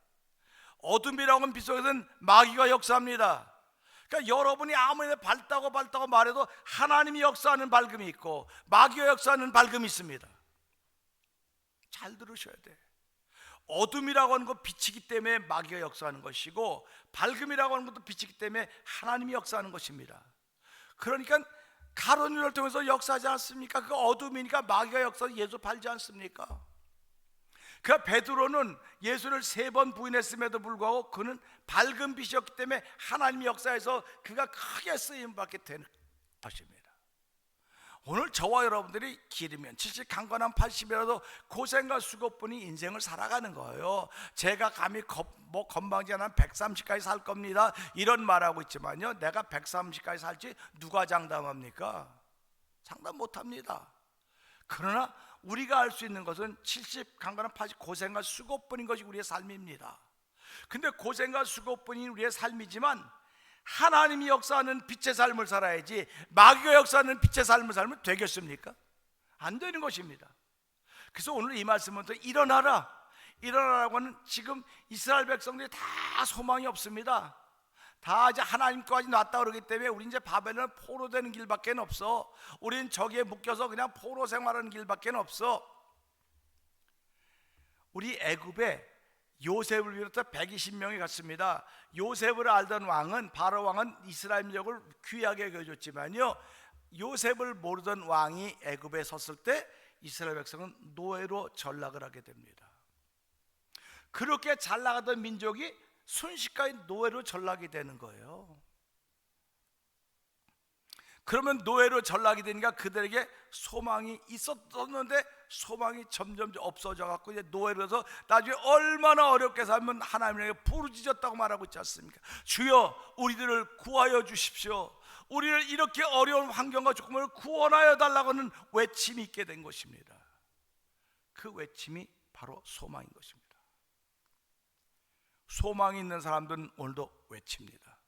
어둠이라고 하는 빛 속에서는 마귀가 역사합니다. 그러니까 여러분이 아무리 밝다고 말해도 하나님이 역사하는 밝음이 있고 마귀가 역사하는 밝음이 있습니다. 잘 들으셔야 돼. 어둠이라고 하는 건 빛이기 때문에 마귀가 역사하는 것이고, 밝음이라고 하는 것도 빛이기 때문에 하나님이 역사하는 것입니다. 그러니까 가론유다를 통해서 역사하지 않습니까? 그 어둠이니까 마귀가 역사해서 예수 팔지 않습니까? 그 베드로는 예수를 3번 부인했음에도 불구하고 그는 밝은 빛이었기 때문에 하나님이 역사해서 그가 크게 쓰임받게 되는 것입니다. 오늘 저와 여러분들이 길이면 70, 강건한 80이라도 고생과 수고뿐인 인생을 살아가는 거예요. 제가 감히 건방지 않은 130까지 살 겁니다 이런 말하고 있지만요, 내가 130까지 살지 누가 장담합니까? 장담 못합니다. 그러나 우리가 할 수 있는 것은 70, 강건한 80, 고생과 수고뿐인 것이 우리의 삶입니다. 근데 고생과 수고뿐인 우리의 삶이지만 하나님이 역사하는 빛의 삶을 살아야지 마귀가 역사하는 빛의 삶을 살면 되겠습니까? 안 되는 것입니다. 그래서 오늘 이 말씀은 또 일어나라고 하는, 지금 이스라엘 백성들이 다 소망이 없습니다. 다 이제 하나님까지 놨다 그러기 때문에 우리 이제 바벨론 포로되는 길밖에 없어. 우리는 저기에 묶여서 그냥 포로 생활하는 길밖에 없어. 우리 애굽에 요셉을 비롯해 120명이 갔습니다. 요셉을 알던 왕은, 바로 왕은 이스라엘 민족을 귀하게 여겨줬지만요, 요셉을 모르던 왕이 애굽에 섰을 때 이스라엘 백성은 노예로 전락을 하게 됩니다. 그렇게 잘 나가던 민족이 순식간에 노예로 전락이 되는 거예요. 그러면 노예로 전락이 되니까 그들에게 소망이 있었는데 소망이 점점 없어져 갖고 이제 노예로 해서 나중에 얼마나 어렵게 살면 하나님에게 부르짖었다고 말하고 있지 않습니까? 주여 우리들을 구하여 주십시오. 우리를 이렇게 어려운 환경과 조건을 구원하여 달라고 하는 외침이 있게 된 것입니다. 그 외침이 바로 소망인 것입니다. 소망이 있는 사람들은 오늘도 외칩니다.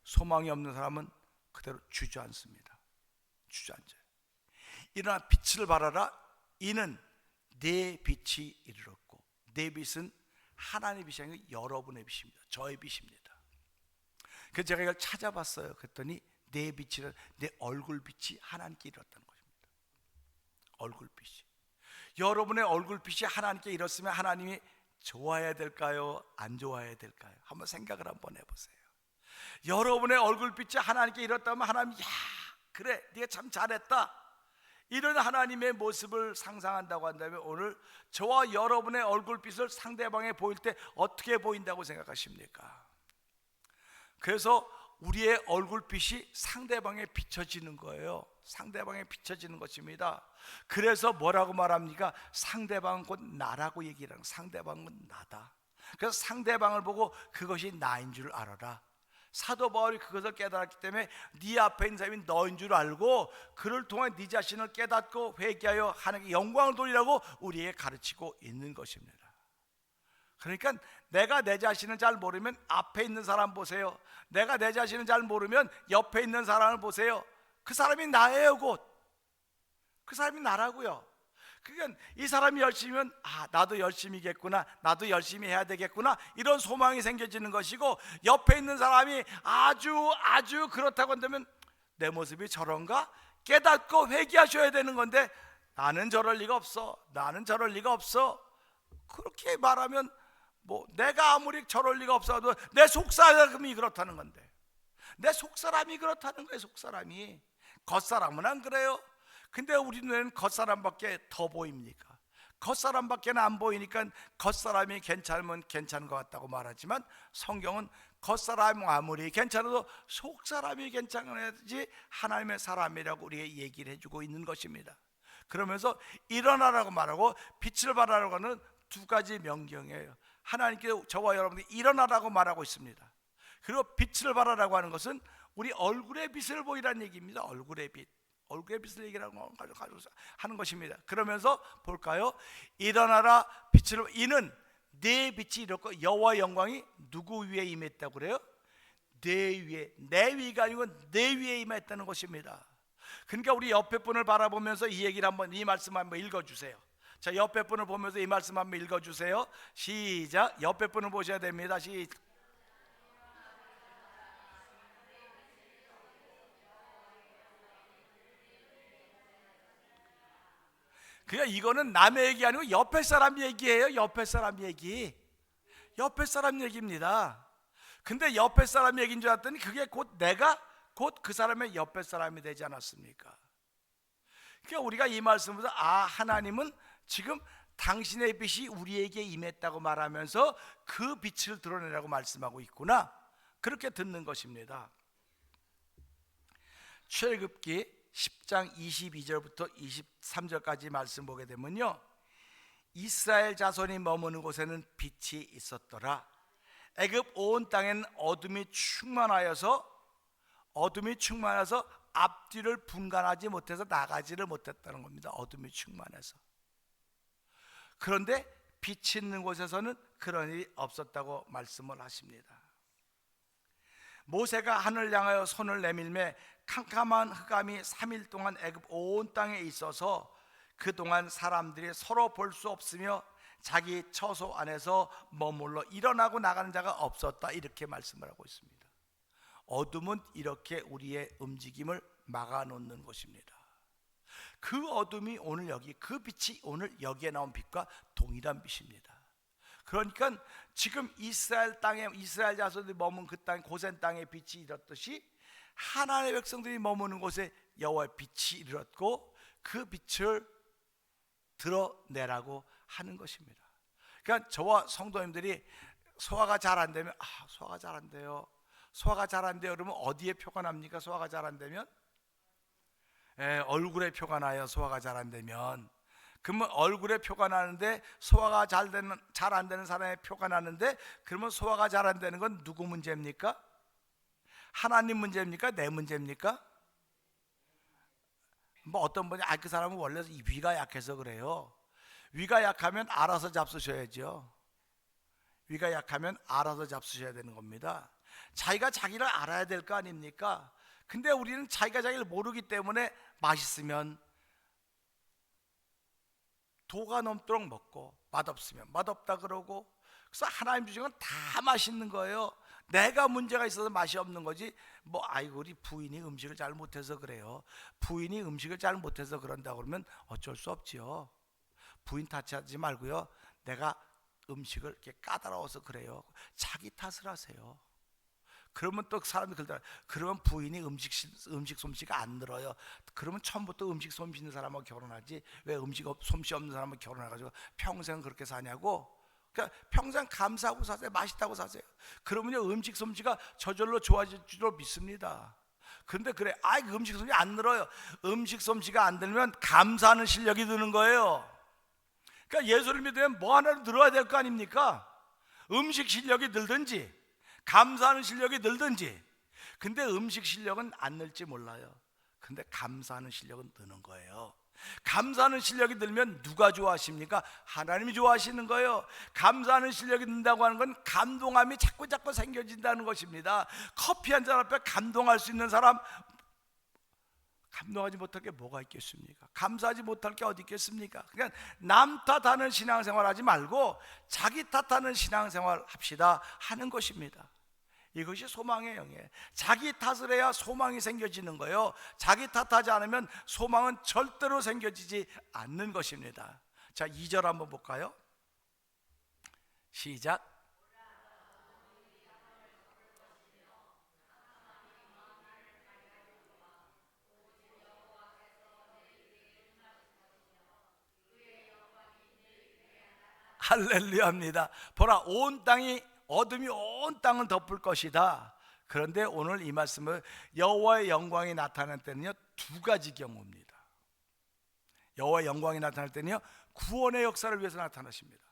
소망이 없는 사람은 그대로 주저앉습니다. 주저앉아요. 일어나 빛을 발하라. 이는 내 빛이 이르렀고, 내 빛은 하나님의 빛이 아니라 여러분의 빛입니다. 저의 빛입니다. 그래서 제가 이걸 찾아봤어요. 그랬더니 내 빛이란 내 얼굴빛이 하나님께 이르렀다는 것입니다. 얼굴빛이, 여러분의 얼굴빛이 하나님께 이뤘으면 하나님이 좋아해야 될까요? 안 좋아해야 될까요? 한번 생각을 한번 해보세요. 여러분의 얼굴빛이 하나님께 이뤘다면 하나님이 야 그래 네가 참 잘했다, 이런 하나님의 모습을 상상한다고 한다면 오늘 저와 여러분의 얼굴빛을 상대방에 보일 때 어떻게 보인다고 생각하십니까? 그래서 우리의 얼굴빛이 상대방에 비춰지는 거예요. 상대방에 비춰지는 것입니다. 그래서 뭐라고 말합니까? 상대방은 곧 나라고 얘기를 하는, 상대방은 나다. 그래서 상대방을 보고 그것이 나인 줄 알아라. 사도 바울이 그것을 깨달았기 때문에 네 앞에 있는 사람이 너인 줄 알고 그를 통해 네 자신을 깨닫고 회개하여 하나님께 영광을 돌리라고 우리에게 가르치고 있는 것입니다. 그러니까 내가 내 자신을 잘 모르면 앞에 있는 사람 보세요. 내가 내 자신을 잘 모르면 옆에 있는 사람을 보세요. 그 사람이 나예요. 곧 그 사람이 나라고요. 그러니까 이 사람이 열심히면 나도 열심히겠구나, 나도 열심히 해야 되겠구나, 이런 소망이 생겨지는 것이고, 옆에 있는 사람이 아주 그렇다고 한다면 내 모습이 저런가 깨닫고 회개하셔야 되는 건데, 나는 저럴 리가 없어, 나는 저럴 리가 없어, 그렇게 말하면 뭐 내가 아무리 저럴 리가 없어도 내 속사람이 그렇다는 건데, 내 속사람이 그렇다는 거예요. 속사람이. 겉사람은 안 그래요. 근데 우리 눈에는 겉사람밖에 더 보입니까? 겉사람밖에 안 보이니까 겉사람이 괜찮으면 괜찮은 것 같다고 말하지만, 성경은 겉사람 아무리 괜찮아도 속사람이 괜찮아야지 하나님의 사람이라고 우리에게 얘기를 해주고 있는 것입니다. 그러면서 일어나라고 말하고 빛을 발하라고 하는 두 가지 명령이에요. 하나님께 저와 여러분들이 일어나라고 말하고 있습니다. 그리고 빛을 발하라고 하는 것은 우리 얼굴의 빛을 보이라는 얘기입니다. 얼굴의 빛, 얼굴의 빛을 얘기하는 하는 것입니다. 그러면서 볼까요? 일어나라 빛을, 이는 내 빛이 이렇고 여호와의 영광이 누구 위에 임했다고 그래요? 내 위에, 내 위가 아니고 내 위에 임했다는 것입니다. 그러니까 우리 옆에 분을 바라보면서 이 얘기를 한번, 이 말씀 한번 읽어주세요. 자, 옆에 분을 보면서 이 말씀 한번 읽어주세요. 시작. 옆에 분을 보셔야 됩니다. 시작. 그러니까 이거는 남의 얘기 아니고 옆에 사람 얘기예요. 옆에 사람 얘기. 옆에 사람 얘기입니다. 근데 옆에 사람 얘기인 줄 알았더니 그게 곧 내가 곧 그 사람의 옆에 사람이 되지 않았습니까? 그러니까 우리가 이 말씀으로 하나님은 지금 당신의 빛이 우리에게 임했다고 말하면서 그 빛을 드러내라고 말씀하고 있구나, 그렇게 듣는 것입니다. 출애굽기 10장 22절부터 23절까지 말씀 보게 되면요, 이스라엘 자손이 머무는 곳에는 빛이 있었더라. 애굽 온 땅에는 어둠이 충만하여서 앞뒤를 분간하지 못해서 나가지를 못했다는 겁니다. 어둠이 충만해서. 그런데 빛이 있는 곳에서는 그런 일이 없었다고 말씀을 하십니다. 모세가 하늘 향하여 손을 내밀매 캄캄한 흑암이 3일 동안 애굽 온 땅에 있어서 그동안 사람들이 서로 볼 수 없으며 자기 처소 안에서 머물러 일어나고 나가는 자가 없었다, 이렇게 말씀을 하고 있습니다. 어둠은 이렇게 우리의 움직임을 막아놓는 것입니다. 그 어둠이 오늘 여기, 그 빛이 오늘 여기에 나온 빛과 동일한 빛입니다. 그러니까 지금 이스라엘 땅에, 이스라엘 자손들이 머문 그 땅, 고센 땅에 빛이 이렇듯이 하나님의 백성들이 머무는 곳에 여호와의 빛이 이르렀고 그 빛을 드러내라고 하는 것입니다. 그러니까 저와 성도님들이 소화가 잘 안 되면 소화가 잘 안 돼요. 소화가 잘 안 돼요. 그러면 어디에 표가 납니까? 소화가 잘 안 되면 얼굴에 표가 나요. 소화가 잘 안 되면. 그러면 얼굴에 표가 나는데 소화가 잘 안 되는 사람의 표가 나는데, 그러면 소화가 잘 안 되는 건 누구 문제입니까? 하나님 문제입니까? 내 문제입니까? 뭐 어떤 분이 그 사람은 원래 위가 약해서 그래요. 위가 약하면 알아서 잡수셔야죠. 위가 약하면 알아서 잡수셔야 되는 겁니다. 자기가 자기를 알아야 될 거 아닙니까? 근데 우리는 자기가 자기를 모르기 때문에 맛있으면 도가 넘도록 먹고 맛없으면 맛없다 그러고, 그래서 하나님 주신 건 다 맛있는 거예요. 내가 문제가 있어서 맛이 없는 거지, 아이고 우리 부인이 음식을 잘 못해서 그래요. 부인이 음식을 잘 못해서 그런다 그러면 어쩔 수 없지요. 부인 탓하지 말고요, 내가 음식을 이렇게 까다로워서 그래요, 자기 탓을 하세요. 그러면 또 사람들이 그러더라, 그러면 부인이 음식 솜씨가 안 늘어요. 그러면 처음부터 음식 솜씨 있는 사람하고 결혼하지 왜 음식 솜씨 없는 사람하고 결혼해가지고 평생 그렇게 사냐고. 그러니까 평생 감사하고 사세요. 맛있다고 사세요. 그러면요 음식 솜씨가 저절로 좋아질 줄 믿습니다. 그런데 그래, 음식 솜씨 안 늘어요. 음식 솜씨가 안 늘면 감사하는 실력이 드는 거예요. 그러니까 예수를 믿으면 뭐 하나 늘어야 될 거 아닙니까? 음식 실력이 늘든지 감사하는 실력이 늘든지. 근데 음식 실력은 안 늘지 몰라요. 근데 감사하는 실력은 느는 거예요. 감사하는 실력이 늘면 누가 좋아하십니까? 하나님이 좋아하시는 거예요. 감사하는 실력이 는다고 하는 건 감동함이 자꾸 생겨진다는 것입니다. 커피 한 잔 앞에 감동할 수 있는 사람, 감동하지 못할 게 뭐가 있겠습니까? 감사하지 못할 게 어디 있겠습니까? 그러니까 남 탓하는 신앙생활 하지 말고 자기 탓하는 신앙생활 합시다 하는 것입니다. 이것이 소망의 영이에요. 자기 탓을 해야 소망이 생겨지는 거예요. 자기 탓하지 않으면 소망은 절대로 생겨지지 않는 것입니다. 자, 2절 한번 볼까요? 시작. 할렐루야입니다. 보라, 온 땅이, 어둠이 온 땅은 덮을 것이다. 그런데 오늘 이 말씀은 여호와의 영광이 나타날 때는요 두 가지 경우입니다. 여호와의 영광이 나타날 때는요 구원의 역사를 위해서 나타나십니다.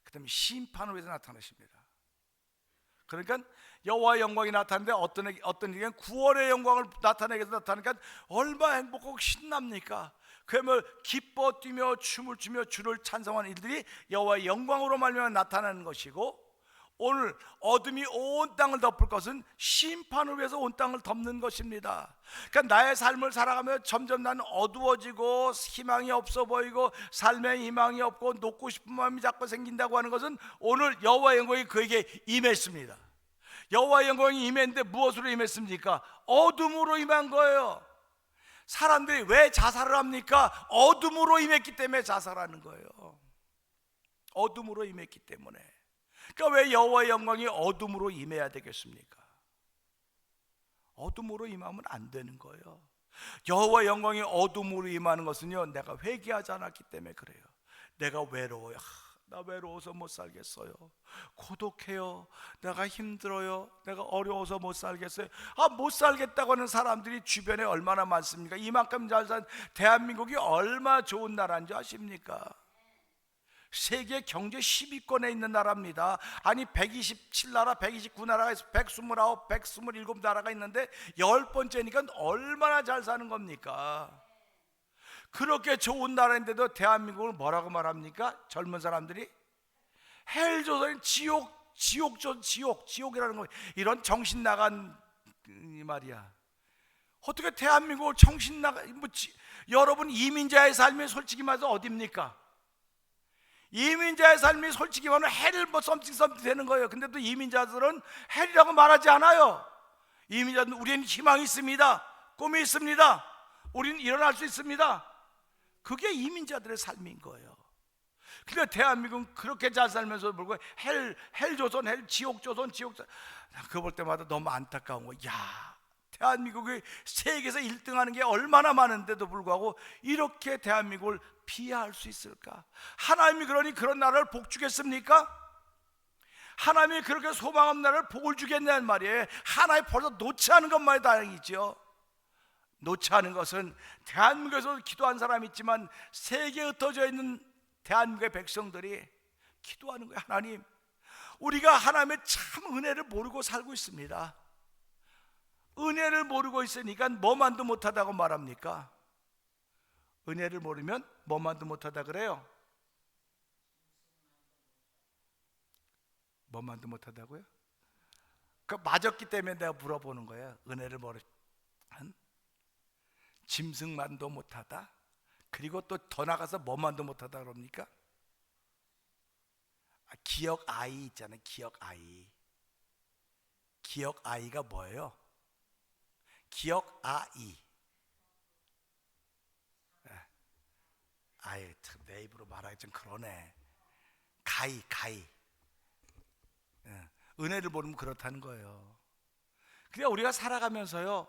그 다음에 심판을 위해서 나타나십니다. 그러니까 여호와의 영광이 나타나는데 어떤 얘기는 구원의 영광을 나타내기 위해서 나타나니까 얼마나 행복하고 신납니까? 그러면 기뻐 뛰며 춤을 추며 주를 찬송하는 일들이 여호와의 영광으로 말미암아 나타나는 것이고, 오늘 어둠이 온 땅을 덮을 것은 심판을 위해서 온 땅을 덮는 것입니다. 그러니까 나의 삶을 살아가며 점점 나는 어두워지고 희망이 없어 보이고 삶에 희망이 없고 녹고 싶은 마음이 자꾸 생긴다고 하는 것은 오늘 여호와의 영광이 그에게 임했습니다. 여호와의 영광이 임했는데 무엇으로 임했습니까? 어둠으로 임한 거예요. 사람들이 왜 자살을 합니까? 어둠으로 임했기 때문에 자살하는 거예요. 어둠으로 임했기 때문에. 그러니까 왜 여호와의 영광이 어둠으로 임해야 되겠습니까? 어둠으로 임하면 안 되는 거예요. 여호와의 영광이 어둠으로 임하는 것은요, 내가 회개하지 않았기 때문에 그래요. 내가 외로워요. 나 외로워서 못 살겠어요. 고독해요. 내가 힘들어요. 내가 어려워서 못 살겠어요. 못 살겠다고 하는 사람들이 주변에 얼마나 많습니까? 이만큼 잘 산 대한민국이 얼마나 좋은 나라인 줄 아십니까? 세계 경제 10위권에 있는 나라입니다. 아니 127나라, 129나라에서 129, 127나라가 있는데 10번째니까 얼마나 잘 사는 겁니까? 그렇게 좋은 나라인데도 대한민국을 뭐라고 말합니까? 젊은 사람들이 헬조선이 지옥이라는 거. 이런 정신 나간 이 말이야. 어떻게 대한민국을 정신 나가? 여러분 이민자의 삶이 솔직히 말해서 어딥니까? 이민자의 삶이 솔직히 말하면 헬 썸씽 되는 거예요. 근데 또 이민자들은 헬이라고 말하지 않아요. 이민자들은 우리는 희망이 있습니다. 꿈이 있습니다. 우리는 일어날 수 있습니다. 그게 이민자들의 삶인 거예요. 그러니까 대한민국은 그렇게 잘 살면서 불구하고 헬조선, 지옥조선, 그거 볼 때마다 너무 안타까운 거예요. 야, 대한민국이 세계에서 1등하는 게 얼마나 많은데도 불구하고 이렇게 대한민국을 피할 수 있을까? 하나님이 그러니 그런 나라를 복 주겠습니까? 하나님이 그렇게 소망 없는 나라를 복을 주겠냐는 말이에요. 하나님 벌써 놓지 않은 것만이 다행이죠. 놓지 않은 것은 대한민국에서 기도한 사람이 있지만 세계에 흩어져 있는 대한민국의 백성들이 기도하는 거예요. 하나님, 우리가 하나님의 참 은혜를 모르고 살고 있습니다. 은혜를 모르고 있으니까 뭐만도 못하다고 말합니까? 은혜를 모르면 뭐만도 못하다 그래요? 뭐만도 못하다고요? 그 맞았기 때문에 내가 물어보는 거예요. 은혜를 모르면 짐승만도 못하다? 그리고 또 더 나가서 뭐만도 못하다 그럽니까? 기억 아이 있잖아요. 기억 아이. 기억 아이가 뭐예요? 기억 아이. 아예 내 입으로 말하기 좀 그러네. 가이. 은혜를 모르면 그렇다는 거예요. 그러니까 우리가 살아가면서요,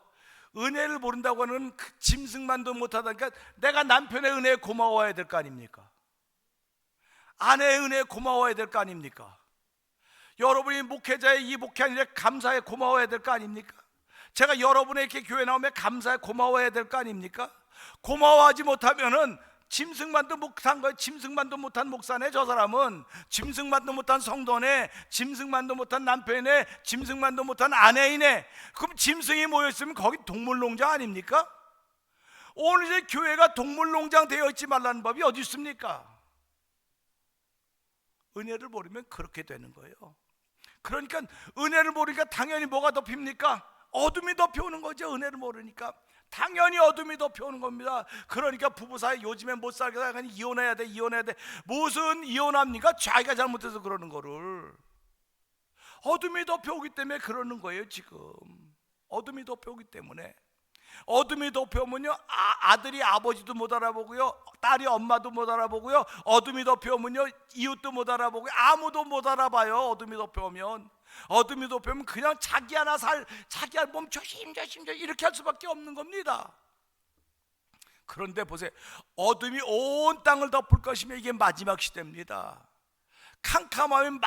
은혜를 모른다고 하는 그 짐승만도 못하다니까 내가 남편의 은혜에 고마워해야 될 거 아닙니까? 아내의 은혜에 고마워해야 될 거 아닙니까? 여러분이 목회자의 이 목회한 일에 감사해 고마워해야 될 거 아닙니까? 제가 여러분에게 교회 나오면 감사해 고마워해야 될 거 아닙니까? 고마워하지 못하면은 짐승만도 못한 거예요. 짐승만도 못한 목사네. 저 사람은 짐승만도 못한 성도네, 짐승만도 못한 남편이네, 짐승만도 못한 아내이네. 그럼 짐승이 모여있으면 거기 동물농장 아닙니까? 오늘 이제 교회가 동물농장 되어 있지 말라는 법이 어디 있습니까? 은혜를 모르면 그렇게 되는 거예요. 그러니까 은혜를 모르니까 당연히 뭐가 덮입니까? 어둠이 덮여오는 거죠. 은혜를 모르니까 당연히 어둠이 덮여오는 겁니다. 그러니까 부부 사이 요즘에 못 살겠다 하니 이혼해야 돼. 무슨 이혼합니까? 자기가 잘못해서 그러는 거를. 어둠이 덮여오기 때문에 그러는 거예요. 지금 어둠이 덮여오기 때문에. 어둠이 덮여오면요, 아들이 아버지도 못 알아보고요, 딸이 엄마도 못 알아보고요, 어둠이 덮여오면요, 이웃도 못 알아보고요, 아무도 못 알아봐요. 어둠이 덮여오면 그냥 자기 하나 자기 몸 조심 이렇게 할 수밖에 없는 겁니다. 그런데 보세요, 어둠이 온 땅을 덮을 것이면 이게 마지막 시대입니다. 캄캄함이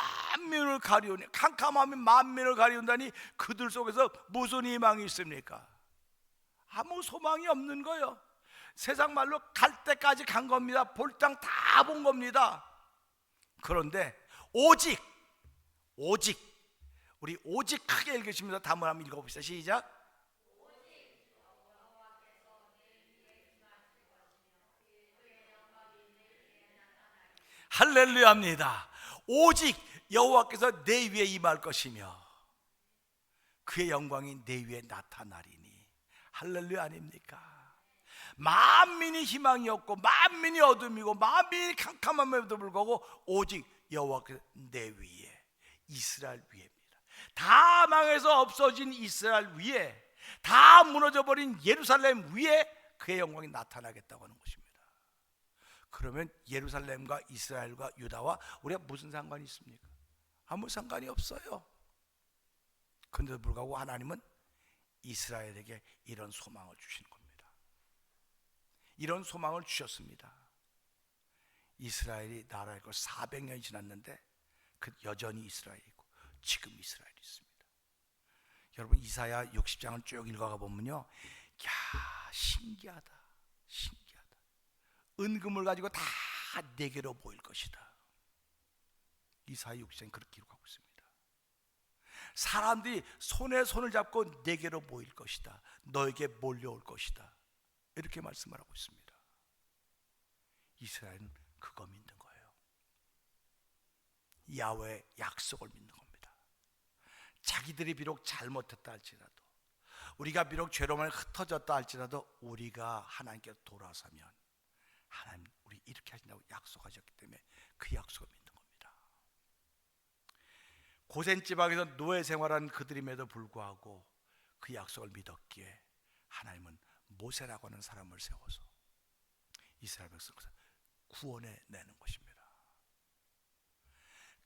만민을 가리운다니 그들 속에서 무슨 희망이 있습니까? 아무 소망이 없는 거예요. 세상 말로 갈 때까지 간 겁니다. 볼 땅 다 본 겁니다. 그런데 오직 우리 오직 크게 읽으시면서 단문 한번 읽어봅시다. 시작. 할렐루야입니다. 오직 여호와께서 내 위에 임할 것이며 그의 영광이 내 위에 나타나리니. 할렐루야 아닙니까? 만민이 희망이 없고 만민이 어둠이고 만민이 캄캄함에도 불구하고 오직 여호와께서 내 위에, 이스라엘 위에입니다. 다 망해서 없어진 이스라엘 위에, 다 무너져버린 예루살렘 위에 그의 영광이 나타나겠다고 하는 것입니다. 그러면 예루살렘과 이스라엘과 유다와 우리가 무슨 상관이 있습니까? 아무 상관이 없어요. 그런데도 불구하고 하나님은 이스라엘에게 이런 소망을 주시는 겁니다. 이런 소망을 주셨습니다. 이스라엘이 나라의 걸 400년이 지났는데 그 여전히 이스라엘이고 지금 이스라엘이 있습니다. 여러분 이사야 60장을 쭉 읽어가 보면요, 야 신기하다, 신기하다. 은금을 가지고 다 내게로 모일 것이다. 이사야 60장이 그렇게 기록하고 있습니다. 사람들이 손에 손을 잡고 내게로 모일 것이다. 너에게 몰려올 것이다. 이렇게 말씀을 하고 있습니다. 이스라엘은 그거 믿는 거예요. 야훼의 약속을 믿는 겁니다. 자기들이 비록 잘못했다 할지라도, 우리가 비록 죄로만 흩어졌다 할지라도 우리가 하나님께 돌아서면 하나님 우리 이렇게 하신다고 약속하셨기 때문에 그 약속을 믿는 겁니다. 고센 지방에서 노예 생활한 그들임에도 불구하고 그 약속을 믿었기에 하나님은 모세라고 하는 사람을 세워서 이스라엘 백성을 구원해 내는 것입니다.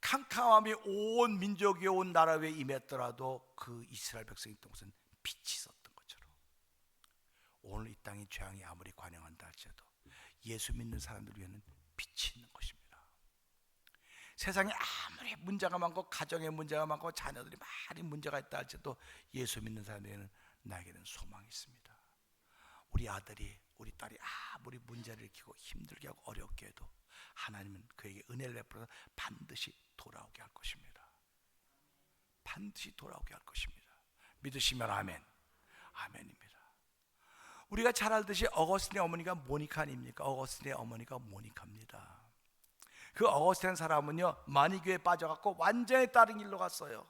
캄캄함이 온 민족이 온 나라 위에 임했더라도 그 이스라엘 백성이 있던 곳은 빛이 있었던 것처럼 오늘 이 땅이 재앙이 아무리 관영한다 할지라도 예수 믿는 사람들 위에는 빛이 있는 것입니다. 세상에 아무리 문제가 많고 가정에 문제가 많고 자녀들이 많이 문제가 있다 할지라도 예수 믿는 사람에게는 나에게는 소망이 있습니다. 우리 아들이 우리 딸이 아무리 문제를 일으키고 힘들게 하고 어렵게 해도 하나님은 그에게 은혜를 베풀어서 반드시 돌아오게 할 것입니다. 반드시 돌아오게 할 것입니다. 믿으시면 아멘. 아멘입니다. 우리가 잘 알듯이 어거스틴의 어머니가 모니카 아닙니까? 어거스틴의 어머니가 모니카입니다. 그 어거스틴 사람은요 마니교에 빠져갖고 완전히 다른 길로 갔어요.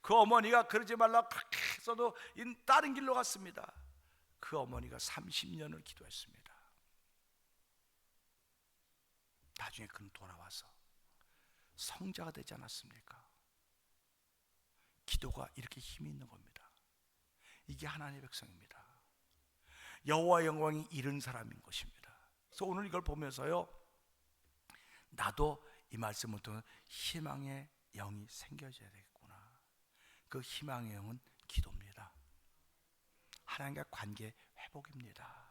그 어머니가 그러지 말라고 그렇게 해서도 다른 길로 갔습니다. 그 어머니가 30년을 기도했습니다. 나중에 그는 돌아와서 성자가 되지 않았습니까? 기도가 이렇게 힘이 있는 겁니다. 이게 하나님의 백성입니다. 여호와의 영광이 이른 사람인 것입니다. 그래서 오늘 이걸 보면서요, 나도 이 말씀을 통해 희망의 영이 생겨져야 되겠구나. 그 희망의 영은 기도입니다. 하나님과 관계 회복입니다.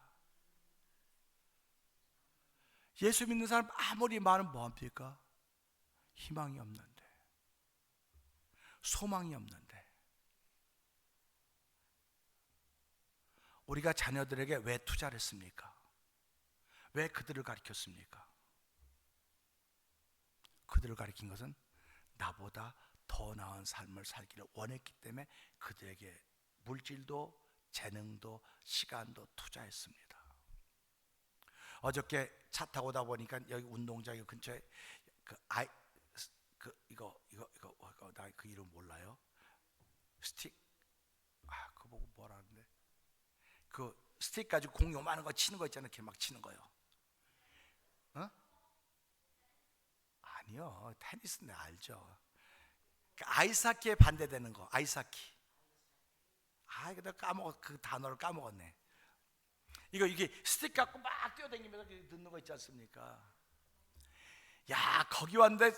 예수 믿는 사람 아무리 말은 뭐합니까? 희망이 없는데, 소망이 없는데, 우리가 자녀들에게 왜 투자를 했습니까? 왜 그들을 가르쳤습니까? 그들을 가르친 것은 나보다 더 나은 삶을 살기를 원했기 때문에 그들에게 물질도 재능도 시간도 투자했습니다. 어저께 차 타고 오다 보니까 여기 운동장 근처에 나 그 이름 몰라요. 스틱 그거 보고 뭐라는데 그 스틱 가지고 공 요만한 거 치는 거 있잖아요. 이렇게 막 치는 거요. 아니요, 테니스는 알죠. 아이스하키에 반대되는 거, 아이스하키. 내가 그 단어를 까먹었네. 이게 스틱 갖고 막 뛰어다니면서 넣는 거 있지 않습니까? 야, 거기 왔는데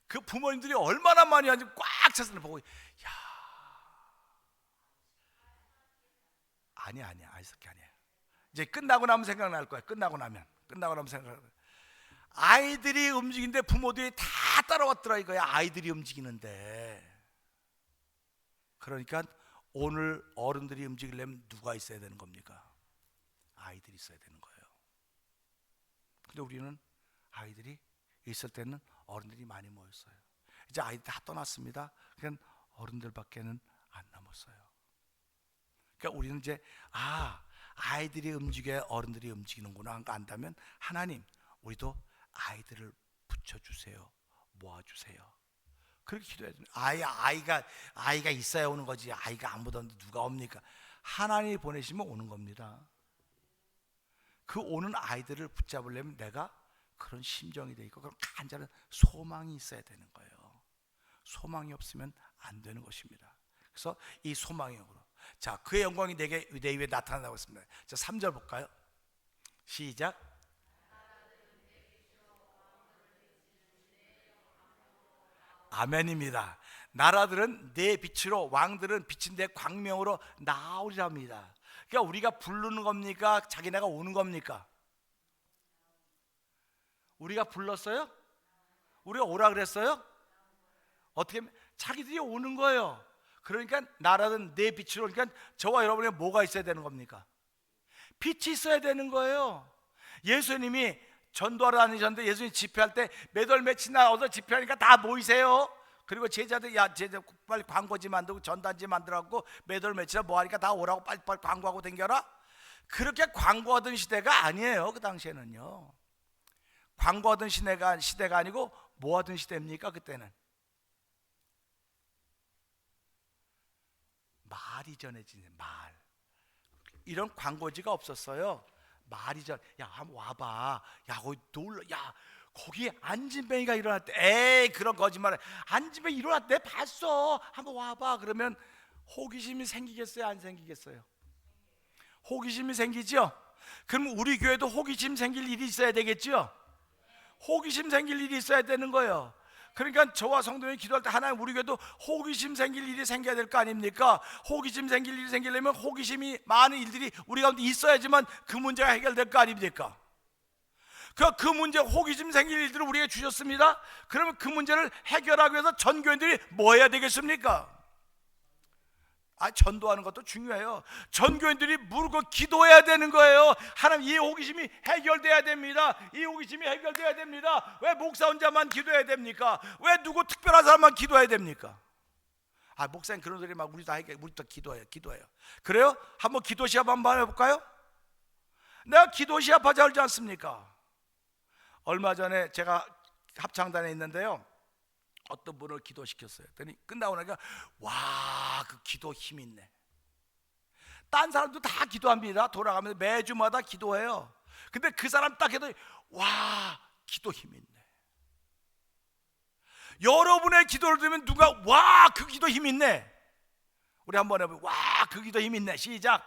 그 부모님들이 얼마나 많이 앉아 꽉 차서 보고, 야, 아니야, 아이스하키 아니야. 이제 끝나고 나면 생각날 거야. 끝나고 나면 생각날 거야. 아이들이 움직이는데 부모들이 다 따라왔더라 이거야. 아이들이 움직이는데. 그러니까 오늘 어른들이 움직이려면 누가 있어야 되는 겁니까? 아이들이 있어야 되는 거예요. 근데 우리는 아이들이 있을 때는 어른들이 많이 모였어요. 이제 아이들 다 떠났습니다. 그냥 어른들밖에는 안 남았어요. 그러니까 우리는 이제 아이들이 움직여야 어른들이 움직이는구나 안다면 하나님 우리도 아이들을 붙여주세요. 모아주세요. 그렇게 기도해야 돼요. 아이가 있어야 오는 거지. 아이가 아무도 없는데 누가 옵니까? 하나님이 보내시면 오는 겁니다. 그 오는 아이들을 붙잡으려면 내가 그런 심정이 돼 있고 그런 간절한 소망이 있어야 되는 거예요. 소망이 없으면 안 되는 것입니다. 그래서 이 소망으로, 자, 그의 영광이 내 위에 나타난다고 했습니다. 자, 3절 볼까요? 시작. 아멘입니다. 나라들은 내 빛으로, 왕들은 비친 내 광명으로 나오리랍니다. 그러니까 우리가 부르는 겁니까? 자기네가 오는 겁니까? 우리가 불렀어요? 우리가 오라 그랬어요? 어떻게? 자기들이 오는 거예요. 그러니까 나라든 내 빛으로, 그러니까 저와 여러분의 뭐가 있어야 되는 겁니까? 빛이 있어야 되는 거예요. 예수님이 전도하러 다니셨는데 예수님 집회할 때 몇 월 며칠날 어서 집회하니까 다 모이세요. 그리고 제자들, 야, 제자 빨리 광고지 만들고 전단지 만들어갖고 몇 월 며칠날 뭐 하니까 다 오라고 빨리 광고하고 댕겨라. 그렇게 광고하던 시대가 아니에요. 그 당시에는요. 광고하던 시대가 아니고 뭐 하던 시대입니까? 그때는 말이 전해지는 말. 이런 광고지가 없었어요. 말이 전, 야, 한번 와봐. 야, 거기 놀러, 야, 거기 안진뱅이가 일어났대. 에이, 그런 거짓말을. 안진뱅이 일어났대. 봤어. 한번 와봐. 그러면 호기심이 생기겠어요? 안 생기겠어요? 호기심이 생기죠? 그럼 우리 교회도 호기심 생길 일이 있어야 되겠죠? 호기심 생길 일이 있어야 되는 거예요. 그러니까 저와 성도님이 기도할 때 하나님, 우리 교회도 호기심 생길 일이 생겨야 될 거 아닙니까? 호기심 생길 일이 생기려면 호기심이 많은 일들이 우리 가운데 있어야지만 그 문제가 해결될 거 아닙니까? 그 문제, 호기심 생길 일들을 우리에게 주셨습니다. 그러면 그 문제를 해결하기 위해서 전 교인들이 뭐 해야 되겠습니까? 전도하는 것도 중요해요. 전 교인들이 물고 기도해야 되는 거예요. 하나님, 이 호기심이 해결돼야 됩니다. 이 호기심이 해결돼야 됩니다. 왜 목사 혼자만 기도해야 됩니까? 왜 누구 특별한 사람만 기도해야 됩니까? 목사님 그런 소리 막 우리 다 기도해요. 그래요? 한번 기도 시합 한번 해볼까요? 내가 기도 시합하자 그러지 않습니까? 얼마 전에 제가 합창단에 있는데요, 어떤 분을 기도시켰어요. 그랬더니 끝나고 나니까 와, 그 기도 힘 있네. 딴 사람도 다 기도합니다. 돌아가면서 매주마다 기도해요. 근데 그 사람 딱 해도 와, 기도 힘 있네. 여러분의 기도를 들으면 누가 와, 그 기도 힘 있네. 우리 한번 해봐요. 와, 그 기도 힘 있네. 시작.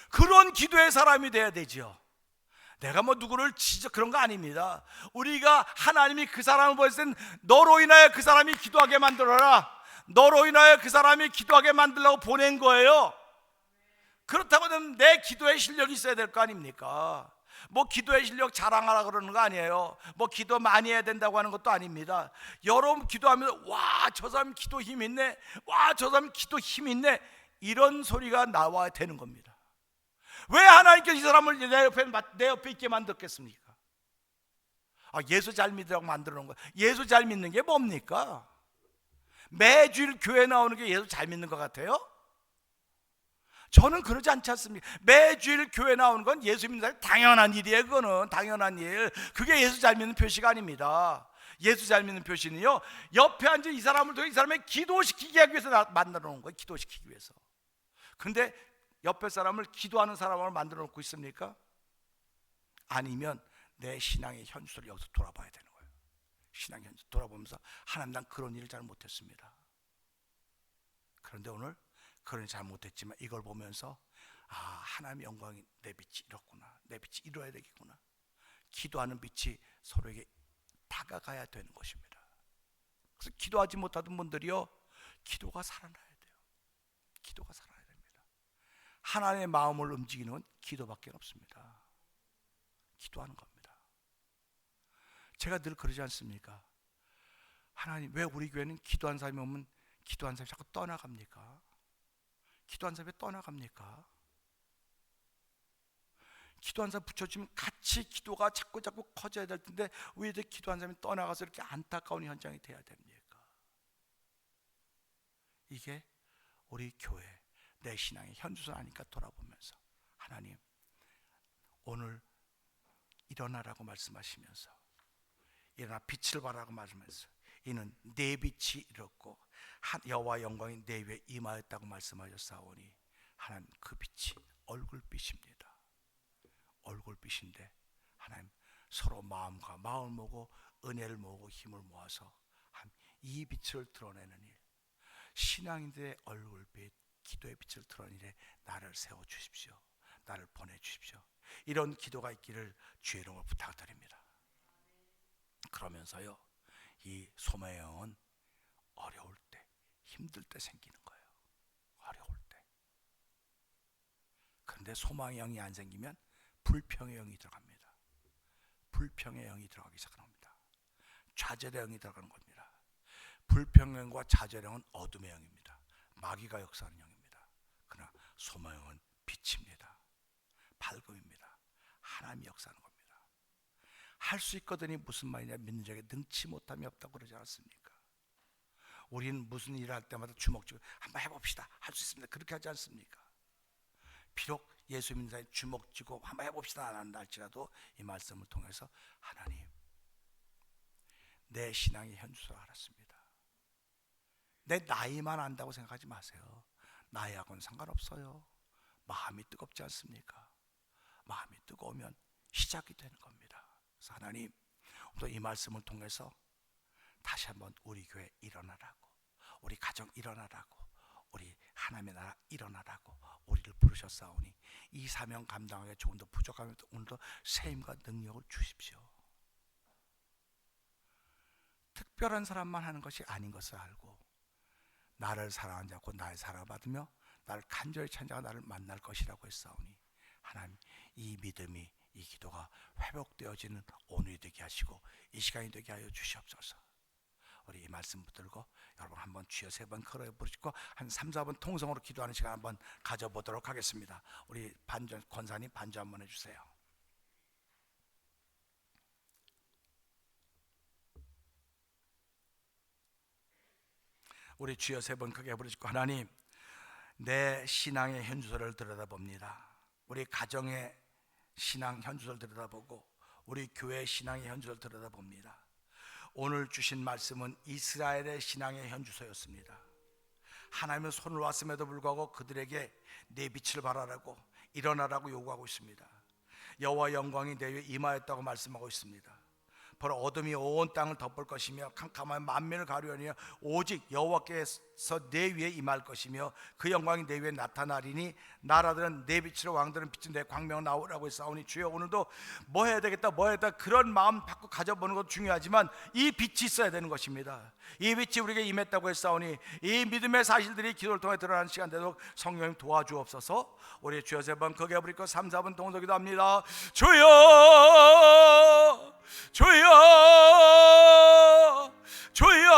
그런 기도의 사람이 돼야 되죠. 내가 뭐 누구를 그런 거 아닙니다. 우리가 하나님이 그 사람을 보였을 땐 너로 인하여 그 사람이 기도하게 만들어라, 너로 인하여 그 사람이 기도하게 만들려고 보낸 거예요. 그렇다고 하면 내 기도의 실력이 있어야 될 거 아닙니까? 뭐 기도의 실력 자랑하라 그러는 거 아니에요. 뭐 기도 많이 해야 된다고 하는 것도 아닙니다. 여러분 기도하면서 와, 저 사람 기도 힘 있네, 와, 저 사람 기도 힘 있네, 이런 소리가 나와야 되는 겁니다. 왜 하나님께서 이 사람을 내 옆에 있게 만들었겠습니까? 예수 잘 믿으라고 만들어 놓은 거예요. 예수 잘 믿는 게 뭡니까? 매주일 교회 나오는 게 예수 잘 믿는 것 같아요? 저는 그러지 않지 않습니까? 매주일 교회 나오는 건 예수 믿는 사람이 당연한 일이에요. 그거는 당연한 일. 그게 예수 잘 믿는 표시가 아닙니다. 예수 잘 믿는 표시는요, 옆에 앉은 이 사람을 통해 이 사람을 기도시키기 위해서 만들어 놓은 거예요. 기도시키기 위해서. 근데 옆에 사람을 기도하는 사람을 만들어 놓고 있습니까? 아니면 내 신앙의 현실을 여기서 돌아봐야 되는 거예요. 신앙의 현실 돌아보면서 하나님, 난 그런 일을 잘 못했습니다. 그런데 오늘 그런 일 잘 못했지만 이걸 보면서 하나님의 영광이, 내 빛이 이렇구나, 내 빛이 이뤄야 되겠구나. 기도하는 빛이 서로에게 다가가야 되는 것입니다. 그래서 기도하지 못하던 분들이요, 기도가 살아나야 돼요. 기도가 살아나야 됩니다. 하나님의 마음을 움직이는 건 기도밖에 없습니다. 기도하는 겁니다. 제가 늘 그러지 않습니까? 하나님, 왜 우리 교회는 기도한 사람이 오면 기도한 사람이 자꾸 떠나갑니까? 기도한 사람이 떠나갑니까? 기도한 사람 붙여주면 같이 기도가 자꾸 커져야 될 텐데 왜 이렇게 기도한 사람이 떠나가서 이렇게 안타까운 현장이 돼야 됩니까? 이게 우리 교회, 내 신앙의 현주소 아니까 돌아보면서 하나님, 오늘 일어나라고 말씀하시면서 일어나 빛을 발하라고 말씀하셨어요. 이는 내 빛이 이렇고 여호와 영광이 내 위에 임하였다고 말씀하셨사오니 하나님 그 빛이 얼굴빛입니다. 얼굴빛인데 하나님 서로 마음과 마음을 모으고 은혜를 모으고 힘을 모아서 이 빛을 드러내는 일, 신앙인들의 얼굴빛, 기도의 빛을 드러내는 일에 나를 세워주십시오. 나를 보내주십시오. 이런 기도가 있기를 주의 이름으로 부탁드립니다. 그러면서요, 이 소망의 영은 어려울 때, 힘들 때 생기는 거예요. 어려울 때. 그런데 소망의 영이 안 생기면 불평의 영이 들어갑니다. 불평의 영이 들어가기 시작합니다. 좌절의 영이 들어가는 겁니다. 불평의 영과 좌절의 영은 어둠의 영입니다. 마귀가 역사하는 영입니다. 그러나 소망의 영은 빛입니다. 밝음입니다. 하나님이 역사하는 겁니다. 할 수 있거든이 무슨 말이냐, 믿는 자에게 능치 못함이 없다고 그러지 않습니까? 우리는 무슨 일을 할 때마다 주먹 쥐고 한번 해봅시다, 할 수 있습니다, 그렇게 하지 않습니까? 비록 예수 믿는 자에 주먹 쥐고 한번 해봅시다 안 한다 할지라도 이 말씀을 통해서 하나님, 내 신앙의 현주소를 알았습니다. 내 나이만 안다고 생각하지 마세요. 나이하고는 상관없어요. 마음이 뜨겁지 않습니까? 마음이 뜨거우면 시작이 되는 겁니다. 그래서 하나님, 또 이 말씀을 통해서 다시 한번 우리 교회 일어나라고, 우리 가정 일어나라고, 우리 하나님의 나라 일어나라고 우리를 부르셨사오니 이 사명 감당하기가 조금 더 부족하면 오늘도 세임과 능력을 주십시오. 특별한 사람만 하는 것이 아닌 것을 알고 나를 사랑하는 자고 나의 사랑을 받으며 나를 간절히 찾는 자가 나를 만날 것이라고 했사오니 하나님, 이 믿음이, 이 기도가 회복되어지는 오늘이 되게 하시고 이 시간이 되게 하여 주시옵소서. 우리 이 말씀 붙들고 여러분 한번 주여 3번 걸어 부르시고 한 3, 4분 통성으로 기도하는 시간 한번 가져보도록 하겠습니다. 우리 반주 권사님 반주 한번 해주세요. 우리 주여 3번 크게 부르시고, 하나님, 내 신앙의 현주소를 들여다봅니다. 우리 가정의 신앙 현주소를 들여다보고 우리 교회 신앙의 현주소를 들여다봅니다. 오늘 주신 말씀은 이스라엘의 신앙의 현주소였습니다. 하나님은 손을 왔음에도 불구하고 그들에게 내 빛을 발하라고, 일어나라고 요구하고 있습니다. 여호와 영광이 내 위에 임하였다고 말씀하고 있습니다. 바로 어둠이 온 땅을 덮을 것이며 캄캄한 만민을 가려하며 오직 여호와께서 내 위에 임할 것이며 그 영광이 내 위에 나타나리니 나라들은 내 빛으로, 왕들은 빛은 내 광명을 나오라고 했사오니 주여, 오늘도 뭐 해야 되겠다, 뭐 해야 되겠다, 그런 마음 바꿔 가져보는 것도 중요하지만 이 빛이 있어야 되는 것입니다. 이 빛이 우리에게 임했다고 했사오니 이 믿음의 사실들이 기도를 통해 드러나는 시간 되도록 성령님 도와주옵소서. 우리 주여 3번 크게 부르고 3, 4분 동서기도 합니다. 주여, 주여, 주여,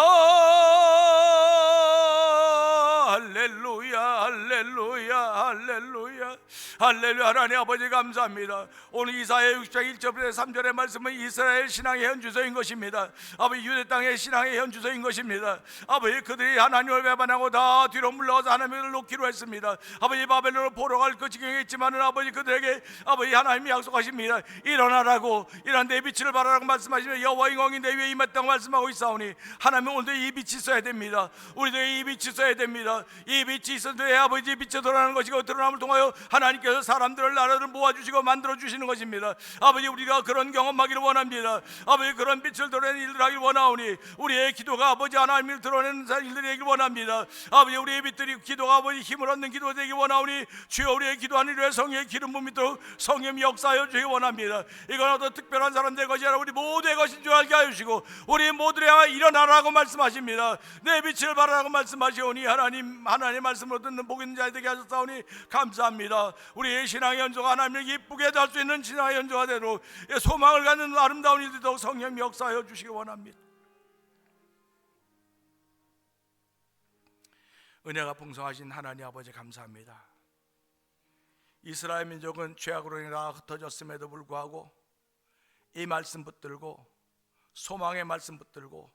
할렐루야, 할렐루야, 할렐루야, 할렐루야. 하나님 아버지 감사합니다. 오늘 이사야 60장 1절부터 3절의 말씀은 이스라엘 신앙의 현주소인 것입니다. 아버지, 유대 땅의 신앙의 현주소인 것입니다. 아버지, 그들이 하나님을 배반하고 다 뒤로 물러가서 하나님을 놓기로 했습니다. 아버지, 바벨론을 보러 갈 그 지경에 있지만은 아버지, 그들에게 아버지 하나님이 약속하십니다. 일어나라고, 일어나 내 빛을 발하라고 말씀하시며 여호와 영광이 내 위에 임했다고 말씀하고 있사오니 하나님, 오늘도 이 빛이 있어야 됩니다. 우리도 이 빛이 있어야 됩니다. 이 빛이 있어야 아버지의 빛이 드러나는 것이고 드러남을 통하여 하나님께서 사람들을, 나라를 모아주시고 만들어주시는 것입니다. 아버지, 우리가 그런 경험하기를 원합니다. 아버지, 그런 빛을 드러내는 일들 하기를 원하오니 우리의 기도가 아버지 하나님을 드러내는 일들이 되길 원합니다. 아버지, 우리의 빛들이 기도가 아버지 힘을 얻는 기도가 되길 원하오니 주여, 우리의 기도하는 일에 성령의 기름 부음이 있도록 성령 역사하여 주시기 원합니다. 이건 어떤 특별한 사람들의 것이 아니라 우리 모두의 것인 줄 알게 하시고 우리 모두를 향하여 일어나라고 말씀하십니다. 내 빛을 발하라고 말씀하시오니 하나님, 하나님의 말씀으로 듣는 복 있는 자 되게 하셨사오니 감사합니다. 우리의 신앙의 연조가 하나님을 기쁘게 할 수 있는 신앙의 연조가 되도록 소망을 갖는 아름다운 일들도 성령 역사하여 주시기 원합니다. 은혜가 풍성하신 하나님 아버지 감사합니다. 이스라엘 민족은 죄악으로 인하여 흩어졌음에도 불구하고 이 말씀 붙들고, 소망의 말씀 붙들고,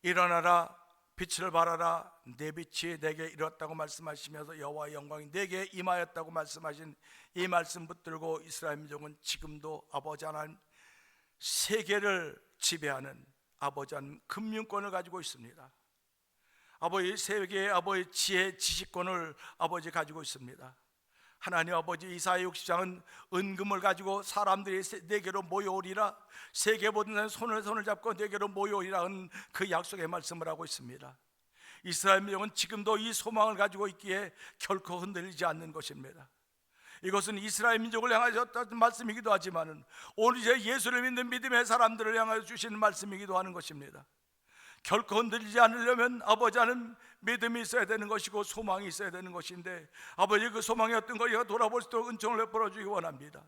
일어나라, 빛을 발하라, 내 빛이 내게 이뤘다고 말씀하시면서 여호와의 영광이 내게 임하였다고 말씀하신 이 말씀 붙들고 이스라엘 민족은 지금도 아버지 하나님 세계를 지배하는 아버지는 금융권을 가지고 있습니다. 아버지 세계의 아버지 지혜 지식권을 아버지 가지고 있습니다. 하나님 아버지 이사야 60장은 은금을 가지고 사람들이 내게로 모여오리라, 세계 모든 사람이 손을 잡고 내게로 모여오리라는 그 약속의 말씀을 하고 있습니다. 이스라엘 민족은 지금도 이 소망을 가지고 있기에 결코 흔들리지 않는 것입니다. 이것은 이스라엘 민족을 향하여 하신 말씀이기도 하지만 오늘 이제 예수를 믿는 믿음의 사람들을 향하여 주시는 말씀이기도 하는 것입니다. 결코 흔들리지 않으려면 아버지는 믿음이 있어야 되는 것이고 소망이 있어야 되는 것인데, 아버지 그 소망이 어떤 것인가 돌아볼 수 있도록 은총을 베풀어 주기 원합니다.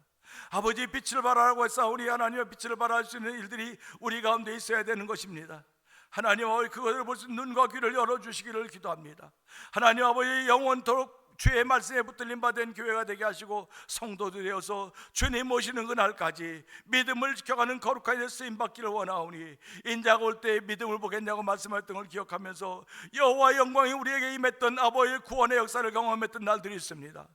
아버지 빛을 발하라고 했사오니 하나님의 빛을 발할 수 있는 일들이 우리 가운데 있어야 되는 것입니다. 하나님 아버지 그것을 볼 수 있는 눈과 귀를 열어주시기를 기도합니다. 하나님 아버지 영원토록 주의 말씀에 붙들림 받은 교회가 되게 하시고 성도들이 되어서 주님 모시는 그날까지 믿음을 지켜가는 거룩한 일 쓰임 받기를 원하오니, 인자가 올 때 믿음을 보겠냐고 말씀하셨던 걸 기억하면서 여호와의 영광이 우리에게 임했던 아버지의 구원의 역사를 경험했던 날들이 있습니다.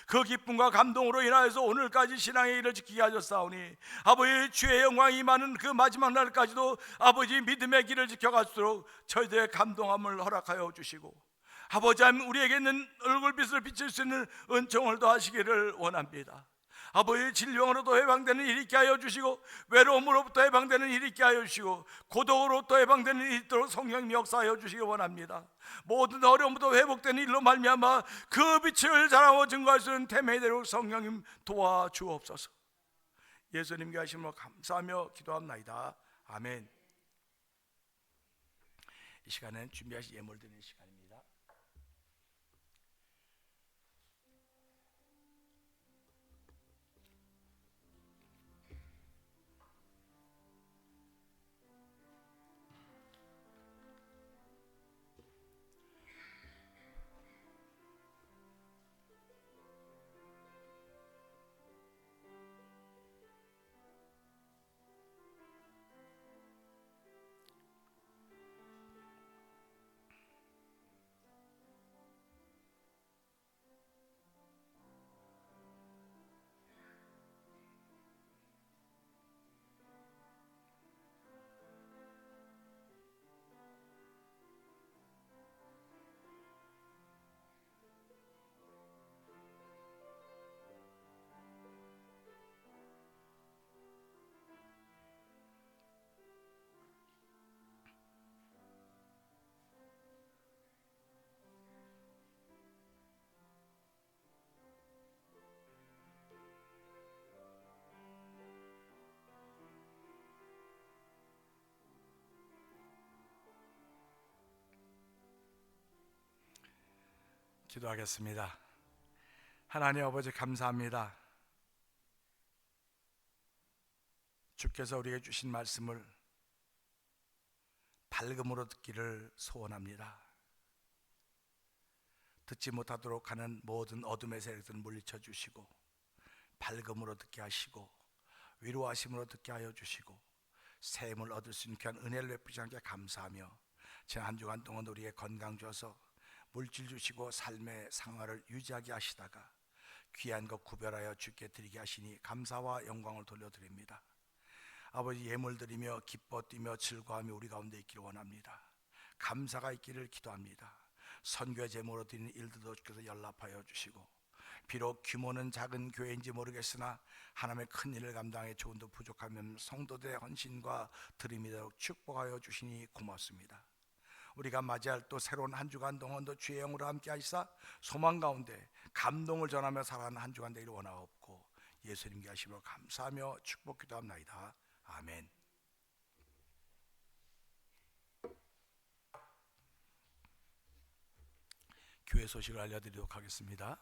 그 기쁨과 감동으로 인하여서 오늘까지 신앙의 일을 지키게 하셨사오니 아버지 주의 영광이 임하는 그 마지막 날까지도 아버지 믿음의 길을 지켜갈수록 저희들의 감동함을 허락하여 주시고, 아버지 하나님 우리에게 있는 얼굴빛을 비칠 수 있는 은총을 더하시기를 원합니다. 아버지 질병으로도 해방되는 일이 있게 하여 주시고, 외로움으로부터 해방되는 일이 있게 하여 주시고, 고독으로부터 해방되는 일이 있도록 성령님 역사하여 주시기 원합니다. 모든 어려움부터 회복되는 일로 말미암아 그 빛을 자랑하고 증거할 수 있는 태명이 되도록 성령님 도와주옵소서. 예수님께 하심으로 감사하며 기도합나이다. 아멘. 이 시간은 준비하신 예물 드리는 시간입니다. 기도하겠습니다. 하나님 아버지 감사합니다. 주께서 우리에게 주신 말씀을 밝음으로 듣기를 소원합니다. 듣지 못하도록 하는 모든 어둠의 세력들을 물리쳐 주시고, 밝음으로 듣게 하시고 위로하심으로 듣게 하여 주시고, 새 힘을 얻을 수 있는 귀한 은혜를 베푸시 함께 감사하며, 지난 한 주간 동안 우리의 건강 주어서 물질 주시고 삶의 상황을 유지하게 하시다가 귀한 것 구별하여 주께 드리게 하시니 감사와 영광을 돌려드립니다. 아버지 예물 드리며 기뻐 뛰며 즐거워하며 우리 가운데 있기를 원합니다. 감사가 있기를 기도합니다. 선교 제물로 드리는 일들도 주께서 연락하여 주시고, 비록 규모는 작은 교회인지 모르겠으나 하나님의 큰 일을 감당해 조금도 부족하면 성도들의 헌신과 드림이 되도록 축복하여 주시니 고맙습니다. 우리가 맞이할 또 새로운 한 주간 동안도 주의 영으로 함께 하시사 소망 가운데 감동을 전하며 살아가는 한 주간 되기를 원하옵고, 예수님께 하심으로 감사하며 축복 기도합나이다. 아멘. 교회 소식을 알려드리도록 하겠습니다.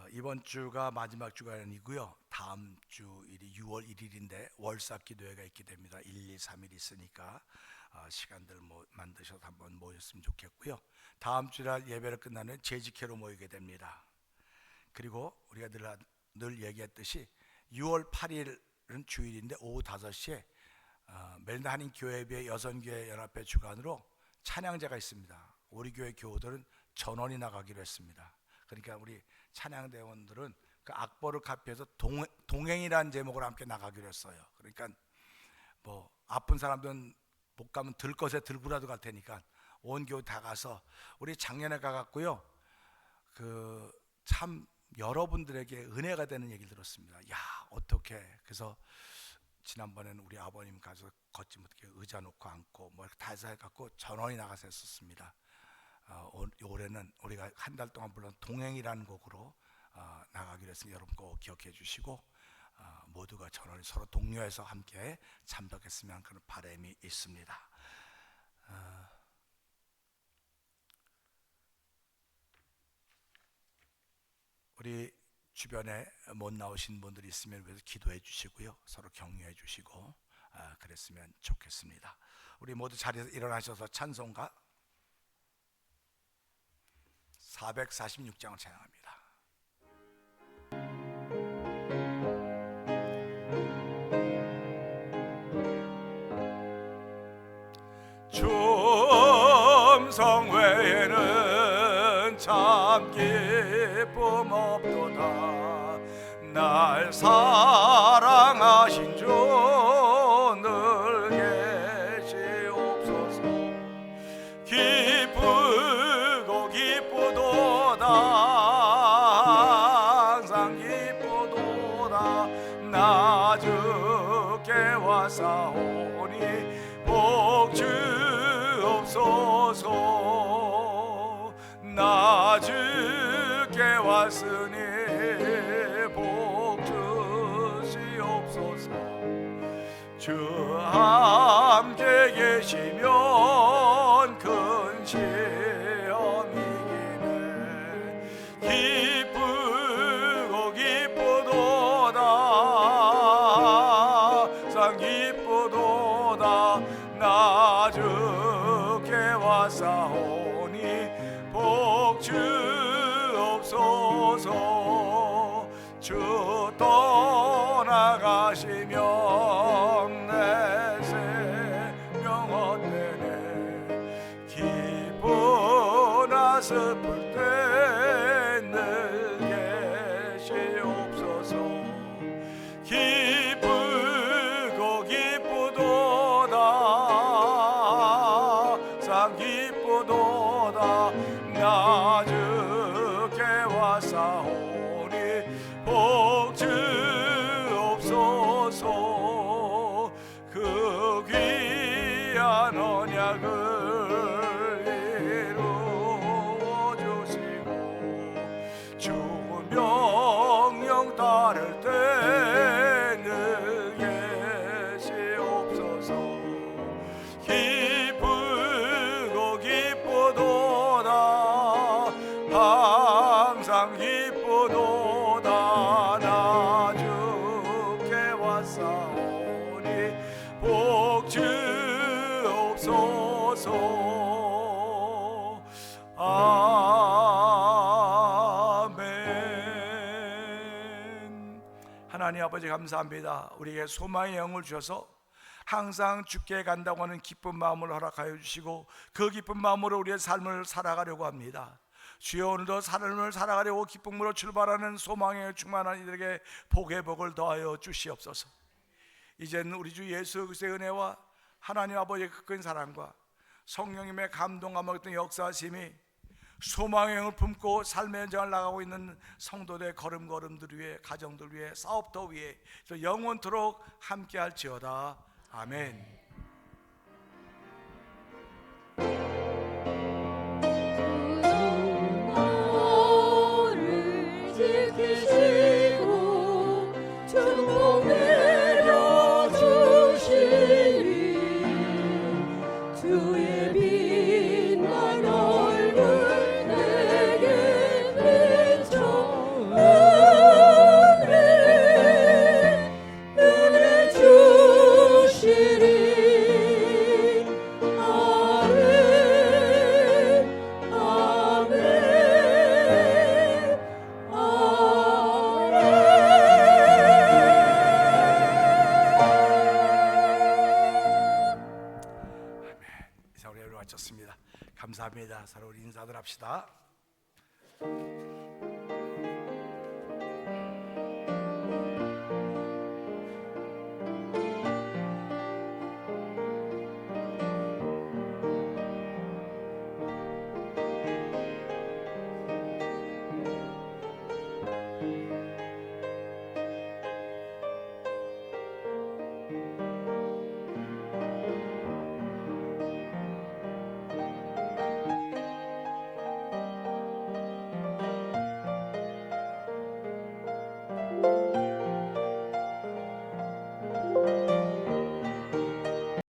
이번 주가 마지막 주가 아니고요, 다음 주 일이 6월 1일인데 월삭 기도회가 있게 됩니다. 1, 2, 3일 있으니까 시간들 만드셔서 한번 모였으면 좋겠고요. 다음 주날 예배를 끝나는 재직회로 모이게 됩니다. 그리고 우리가 늘 얘기했듯이 6월 8일은 주일인데 오후 5시에 멜리나 한인 교회비의 여성교회 연합회 주관으로 찬양제가 있습니다. 우리 교회 교우들은 전원이 나가기로 했습니다. 그러니까 우리 찬양대원들은 그 악보를 카피해서 동행이라는 제목으로 함께 나가기로 했어요. 그러니까 뭐 아픈 사람들은 못 가면 들 것에 들고라도 갈 테니까 온 교회 다 가서, 우리 작년에 가갔고요. 그 참 여러분들에게 은혜가 되는 얘기를 들었습니다. 야, 어떻게, 그래서 지난번에는 우리 아버님 가서 걷지 못하게 의자 놓고 앉고 뭐 이렇게 다 해서 해갖고 전원이 나가서 했었습니다. 올해는 우리가 한 달 동안 불렀던 동행이라는 곡으로 나가기로 했으니 여러분 꼭 기억해 주시고, 모두가 전원이 서로 독려해서 함께 참석했으면 그런 바람이 있습니다. 우리 주변에 못 나오신 분들이 있으면 위해서 기도해 주시고요, 서로 격려해 주시고 그랬으면 좋겠습니다. 우리 모두 자리에서 일어나셔서 찬송가 446장을 찬양합니다. 충성 외에는 참 기쁨 없도다. 날 사랑하신 주 늘 계시옵소서. 기쁘고 기쁘도다. 항상 기쁘도다. 나 주께 왔사오니 복 주옵소서. 나 주께 왔으니 복 주시옵소서. 주 함께 계시면 큰 시험이기네. 기쁘고 기쁘도다. 상 기쁘도다. 나 주께 왔사오니 복 주옵소서. 주 떠나가시면 내 생명 헛되네. 기쁘나 슬플 때 늘 계시옵소서. 기쁘고 기쁘도다. 상 기쁘도다. 나 주께 왔사오니 복 주옵소서. 그 귀한 언약을 이루어 주시고 주 명령 따를 때 늘 계시옵소서. 기쁘고 기쁘도다. 항상 기쁘도다. 나 주께 왔사오니 복 주옵소서. 아멘. 하나님 아버지 감사합니다. 우리에게 소망의 영을 주셔서 항상 주께 간다고 하는 기쁜 마음을 허락하여 주시고 그 기쁜 마음으로 우리의 삶을 살아가려고 합니다. 주여, 오늘도 삶을 살아가려고 기쁨으로 출발하는 소망에 충만한 이들에게 복의 복을 더하여 주시옵소서. 이제는 우리 주 예수 그리스도의 은혜와 하나님 아버지의 큰 사랑과 성령님의 감동감과 어떤 역사하심이 소망의 영을 품고 삶의 현장을 나가고 있는 성도들의 걸음걸음들 위해, 가정들 위해, 사업터 위해 영원토록 함께할지어다. 아멘. 너를 지키시고 축복 내려주시리. 주의 빛난 얼굴 내게 비춰 은혜 주시리. 마쳤습니다. 감사합니다. 서로 우리 인사들 합시다.